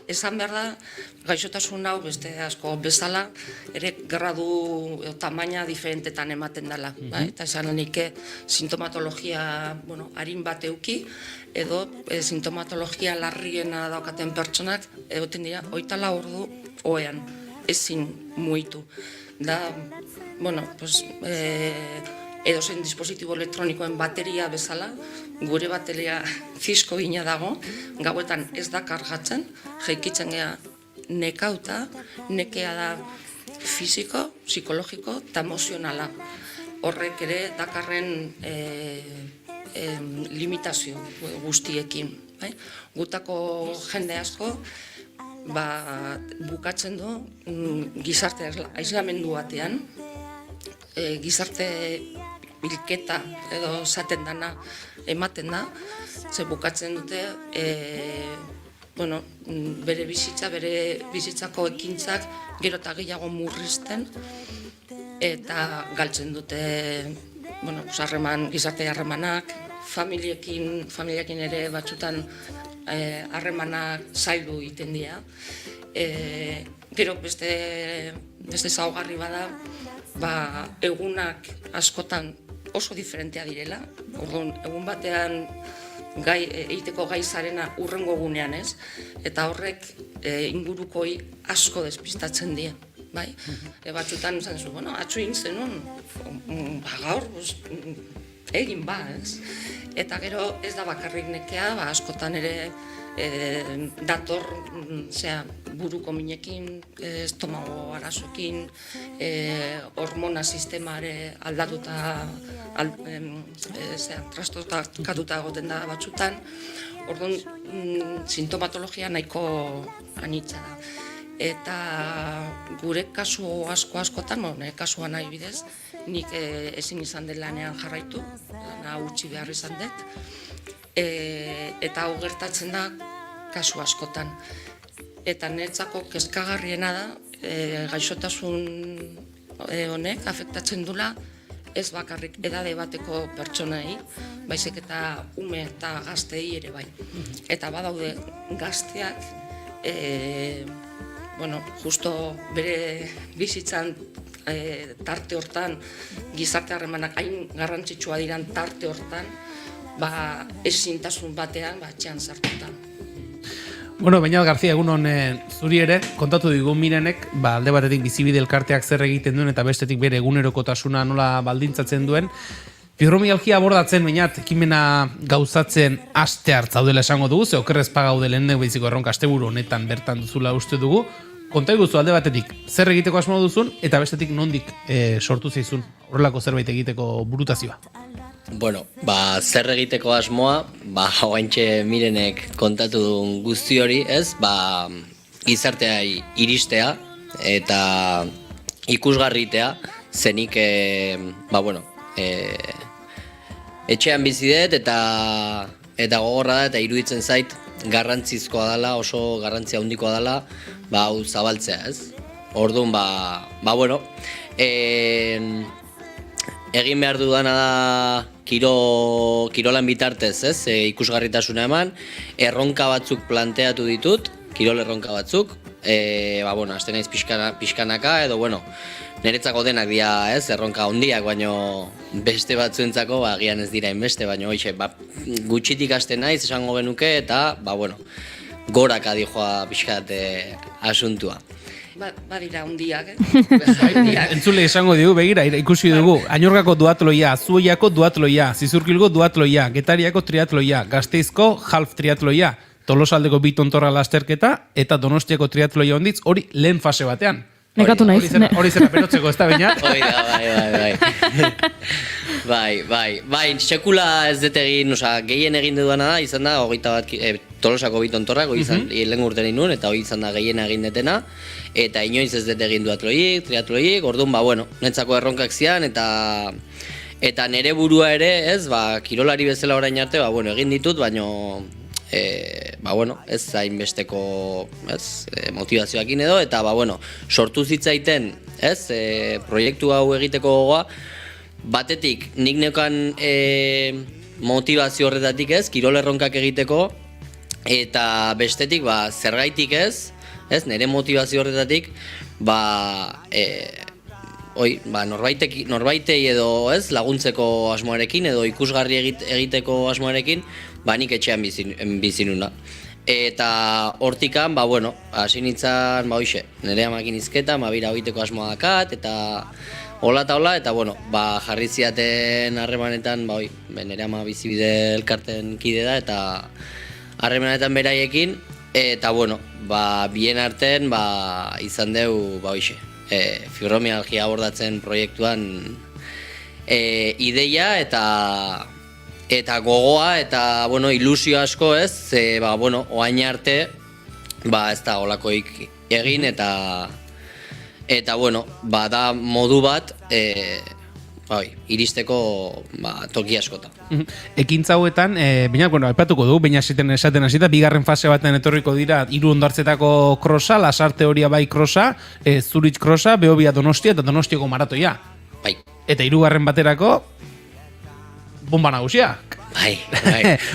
Esan behar da, gaixotasun hau beste asko bezala, ere gradu tamaina diferentetan ematen dela. Eta esan nik sintomatologia harin bat euki, edo sintomatologia larriena daukaten pertsonak, egoten dira, 24 ordu oean, ezin muitu. Da, edozein dispositibo elektronikoen bateria bezala, gure bateria fisko gina dago, gauetan ez da kargatzen, jaikitzen gea nekauta, nekea da fisiko, psikologiko eta emozionala. Horrek ere dakarren limitazio guztiekin. Gutako jende asko bukatzen du gizarte aislamendu batean, gizarte bilketa edo zaten dana ematen da, ze bukatzen dute bere bizitzako ekintzak gero eta gehiago murrizten eta galtzen dute gizarte harremanak, familiekin ere batzutan harremanak zaildu egiten dira. Gero beste zaugarri bada, egunak askotan oso diferentea direla. Egun batean egiteko gai zarena urrengo gunean ez, eta horrek ingurukoi asko despistatzen dira. Batzutan izan zu, atxo egin zenun, gaur, egin ez. Eta gero ez da bakarrik nekea, askotan ere dator buruko minekin, estomago arazoekin, hormona sistemare aldatuta, trastokatuta egoten da batzutan. Orduan, sintomatologia nahiko anitza da. Eta gure kasu askotan, kasua nahi bidez, nik ezin izan den lanean jarraitu, lana utzi behar izan dut, eta hau gertatzen da kasu askotan. Eta niretzako kezkagarriena da, gaixotasun honek afektatzen dula, ez bakarrik edade bateko pertsonei, baizik eta ume eta gaztei ere bai. Eta badaude gazteak, justo bere bizitzan tarte hortan, gizarte harremanak hain garrantzitsua diran tarte hortan, ezintasun batean etxean sartuta. Baina Garzia, egunon zuri ere, kontatu digu Mirenek, alde batetik bizibide elkarteak zer egiten duen eta bestetik bere egunerokotasuna nola baldintzatzen duen. Fibromialgia abordatzen bainat ekimena gauzatzen aste hartzaudela esango dugu, ze okerrez pagaude lehenek behiziko erronka asteburu honetan bertan duzula uste dugu. Konta iguzu alde batetik, zer egiteko asmo duzun, eta bestetik nondik sortu zeizun horrelako zerbait egiteko burutazioa? Bueno, zer egiteko asmoa, oaintxe Mirenek kontatu duen guzti hori, ez? Gizartea iristea eta ikusgarritea, zenik, etxean bizi dut eta gogorra da eta iruditzen zait garrantzizkoa dela, oso garrantzia handikoa dela, hau zabaltzea, ez? Orduan, egin behar dudana da kirolan bitartez, ez? Ikusgarritasuna eman, erronka batzuk planteatu ditut, kirol erronka batzuk, aste naiz pixkanaka, edo, niretzako denak dira, ez, erronka handiak, baino beste batzuentzako, agian ez dira inbeste, baino, gutxitik hasten naiz, esango genuke, eta, goraka dijoa pixkat asuntua. Badira handiak, Entzule esango dugu, begira, ikusi dugu, Añorgako duatloia, Zuoiako duatloia, Zizurkilgo duatloia, Getariako triatloia, Gasteizko half triatloia, Tolosaldeko bitontorra lasterketa, eta Donostiako triatloia onditz, hori lehen fase batean. Nekatu naiz. Hori zera perotzeko, ez da baina? Hoi da, bai, sekula ez dut egin, gehien egin dudana da, izan da, Tolosako bitontorrak, lehen urten inun, eta hori izan da gehien egin detena, eta inoiz ez dut egin duatloik, triatloik, orduan, netzako erronkak zian, eta nere burua ere, ez, kirolari bezala orain arte, egin ditut, baino, ez hainbesteko motivazioakin edo, eta sortu zitzaiten, ez, proiektu hau egiteko gogoa, batetik nik neukan motivazio horretatik ez, kirol erronkak egiteko, eta bestetik zergaitik ez, nire motivazio horretatik, norbaitei edo ez, laguntzeko asmoarekin, edo ikusgarri egiteko asmoarekin, nik etxean bizinuna. Eta hortikan, hasi nintzen, nire amakin izketa, bira egiteko asmoa dakat, eta hola, eta jarri ziaten harremanetan, nire ama bizibide elkarten kide da, eta harremanetan beraiekin, eta bien artean, izan deu, fibromialgia abordatzen proiektuan ideia eta gogoa eta ilusio asko ez, oain arte ez da olakoik egin eta da modu bat iristeko toki askota. Ekintza hauetan, aipatuko dugu, baina esaten hasita, bigarren fase baten etorriko dira 3 hondartzetako krosa, Lasarte Horia bai krosa, Zurich krosa, Behobia Donostia eta Donostiako maratoia. Bai. Eta 3. baterako, bomba nagusia. Bai.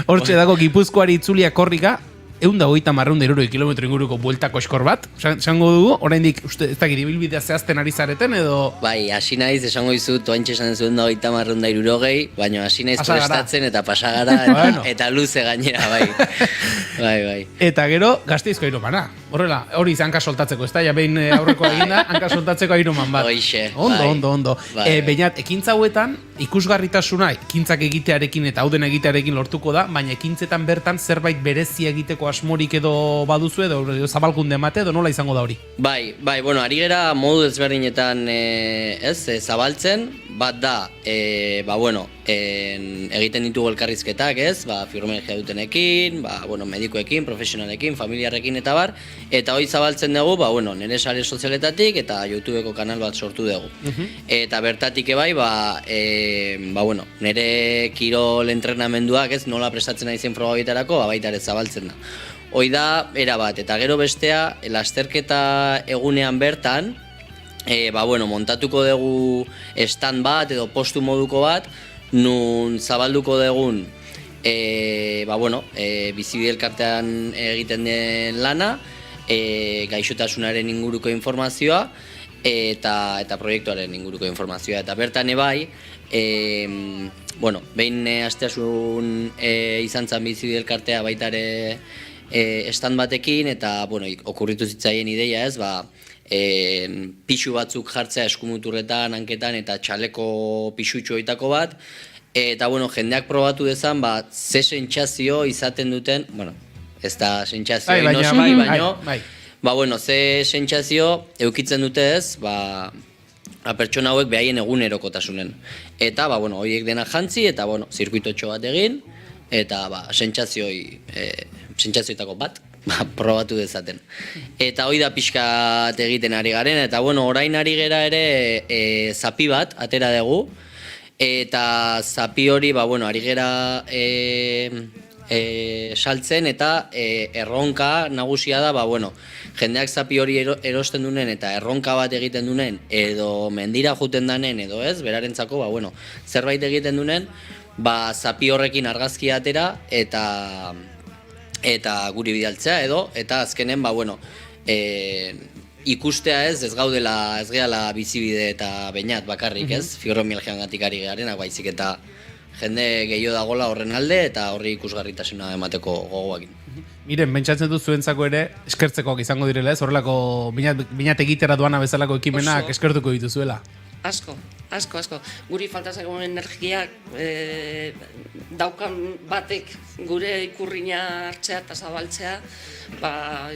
Hortxe dago Gipuzkoari itzulia korrika, 150-260 kilometro inguruko bueltako eskor bat, esango dugu, oraindik ez dakit ibilbidea zehazten ari zareten edo... Bai, hasi naiz, esango dizut, oaintxe esan zuen 150-260, baina hasi naiz prestatzen eta pasagara eta luze gainera, bai. Eta gero, Gasteizko Ironmana. Horrela, hori hanka soltatzeko, ez da, ja behin aurreko eginda, hanka soltatzeko Ironman bat. Hoixe, Ondo. Baina, ekintza hauetan, ikusgarritasuna, ekintzak egitearekin eta hauden egitearekin lortuko da, baina ekintzetan bertan zerbait berezia egiteko asmorik edo baduzu edo zabalkunde emate edo nola izango da hori? Bai, ari gera modu ezberdinetan zabaltzen, bat da, egiten ditugu elkarrizketak, ez, fibromialgia dutenekin, medikuekin, profesionalekin, familiarrekin eta bar, eta hori zabaltzen dugu, nire sare sozialetatik eta YouTubeko kanal bat sortu dugu. Eta bertatik ebai, nire kirol entrenamenduak, ez, nola prestatzen naizen froga bietarako, baita ere zabaltzen da. Hoi da, erabat, eta gero bestea, lasterketa egunean bertan, montatuko dugu stand bat edo postu moduko bat, nun zabalduko dugun bizibide elkartean egiten den lana, gaixotasunaren inguruko informazioa eta proiektuaren inguruko informazioa. Eta bertan ebai, behin asteasun izan zen bizibide elkartea baitare stand batekin, eta okurritu zitzaien ideia ez, pixu batzuk jartzea eskumuturretan, hanketan eta txaleko pixutxo oitako bat, Eta, bueno, jendeak probatu dezan, ze sentsazio izaten duten, bueno, ez da sentsazio inoski, baino, ze sentsazio eukitzen dute ez, pertsona hauek behaien egunerokotasunen. Eta, horiek dena jantzi, eta, zirkuitotxo bat egin, eta, sentsazioetako bat, probatu dezaten. Eta hori da pixkat egiten ari garen, eta, orain ari gera ere zapi bat, atera dugu, eta zapi hori, ari gera saltzen, eta erronka nagusia da, jendeak zapi hori erosten dunen eta erronka bat egiten dunen, edo mendira juten danen, edo ez, berarentzako, zerbait egiten dunen, zapi horrekin argazki atera, eta guri bidaltzea, edo, eta azkenen, ikustea ez gehala bizibide eta bainat bakarrik ez, fibromialgiangatik ari garenak baizik eta jende gehiago dagola horren alde eta horri ikusgarritasuna emateko gogoakin. Miren, pentsatzen dut zuentzako ere eskertzekoak izango direla ez, horrelako binat egitera doana bezalako ekimenak eskertuko dituzuela. Asko. Guri falta zagoen energiak daukan batek gure ikurrina hartzea eta zabaltzea,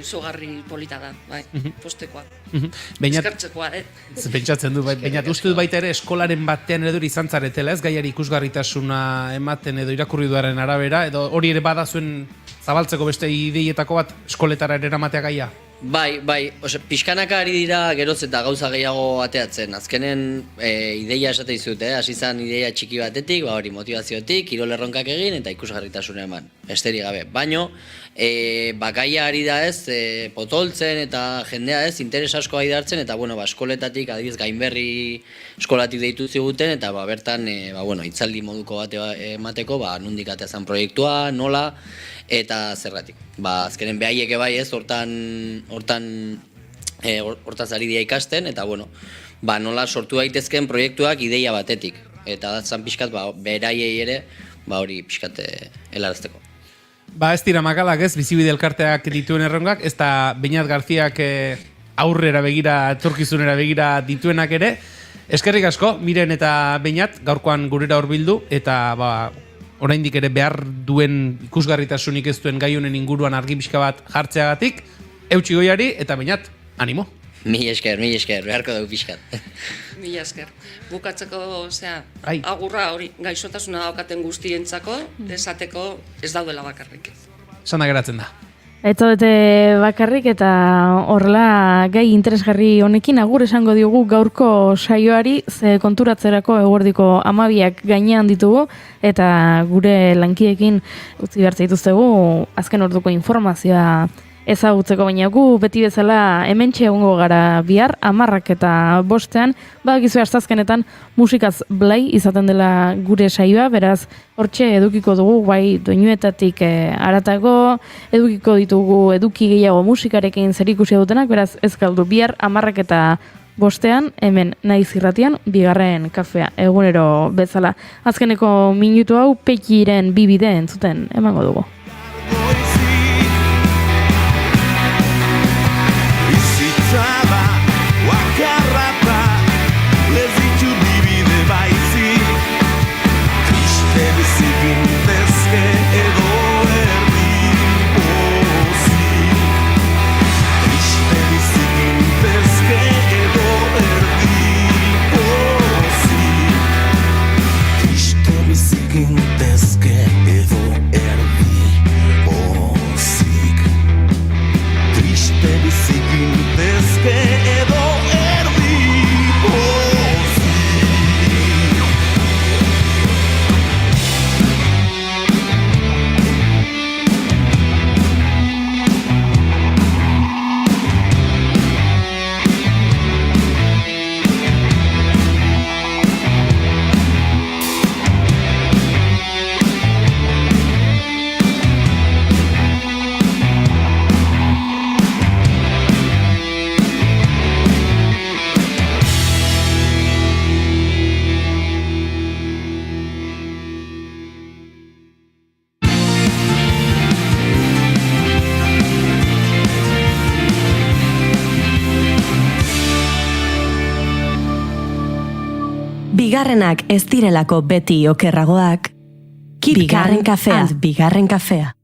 izugarri polita da, postekoa. Eskertzekoa, Pentsatzen du, baina uste dut baita ere eskolaren batean edo izan zaretela, ez gaiari ikusgarritasuna ematen edo irakurri duaren arabera, edo hori ere bada zuen zabaltzeko beste ideietako bat eskoletara ere eramatea gaia? Bai, pixkanaka ari dira geroz eta gauza gehiago ateatzen. Azkenen ideia esate dizut, hasi zan ideia txiki batetik, hori motivaziotik, kirol erronkak egin eta ikusgarritasuna eman, besterik gabe. Baino, gaia ari da ez, potoltzen eta jendea ez, interes asko ari hartzen, eta eskoletatik, adibidez Gainberri eskolatik deitu ziguten, eta bertan hitzaldi moduko bat emateko, nondik atea zan proiektua, nola, eta zergatik. Azkenen behaiek bai ez, hortaz ari dira ikasten, eta nola sortu daitezkeen proiektuak ideia batetik. Eta zan pixkat, beraiei ere, hori pixkat helarazteko. Ez dira makalak ez, bizibide elkarteak dituen erronkak, ez da Beñat Garziak aurrera begira, etorkizunera begira dituenak ere. Eskerrik asko, Miren eta Beñat, gaurkoan gurera hurbildu, eta oraindik ere behar duen ikusgarritasunik ez duen gai honen inguruan argi pixka bat jartzeagatik, eutsi goiari eta Beñat, animo. Mila esker, beharko dugu pixkat. Mila esker. Bukatzeko, agurra hori gaixotasuna daukaten guztientzako, esateko ez daudela bakarrik. Sana geratzen da. Ez zaudete bakarrik eta horrela gai interesgarri honekin agur esango diogu gaurko saioari, ze konturatzerako eguerdiko 12ak gainean ditugu eta gure lankiekin utzi behar zaituztegu azken orduko informazioa ezagutzeko, baina gu beti bezala hementxe egongo gara bihar 10ak eta 5ean, badakizu astazkenetan musikaz blai izaten dela gure saioa, beraz hortxe edukiko dugu bai doinuetatik haratago, edukiko ditugu eduki gehiago musikarekin zerikusia dutenak, beraz ez galdu bihar 10ak eta 5ean hemen Naiz Irratian bigarren kafea egunero bezala. Azkeneko minutu hau Pekiren bibide entzuten emango dugu. Gintezke edo erdi bigarrenak ez direlako beti okerragoak, bigarren kafea.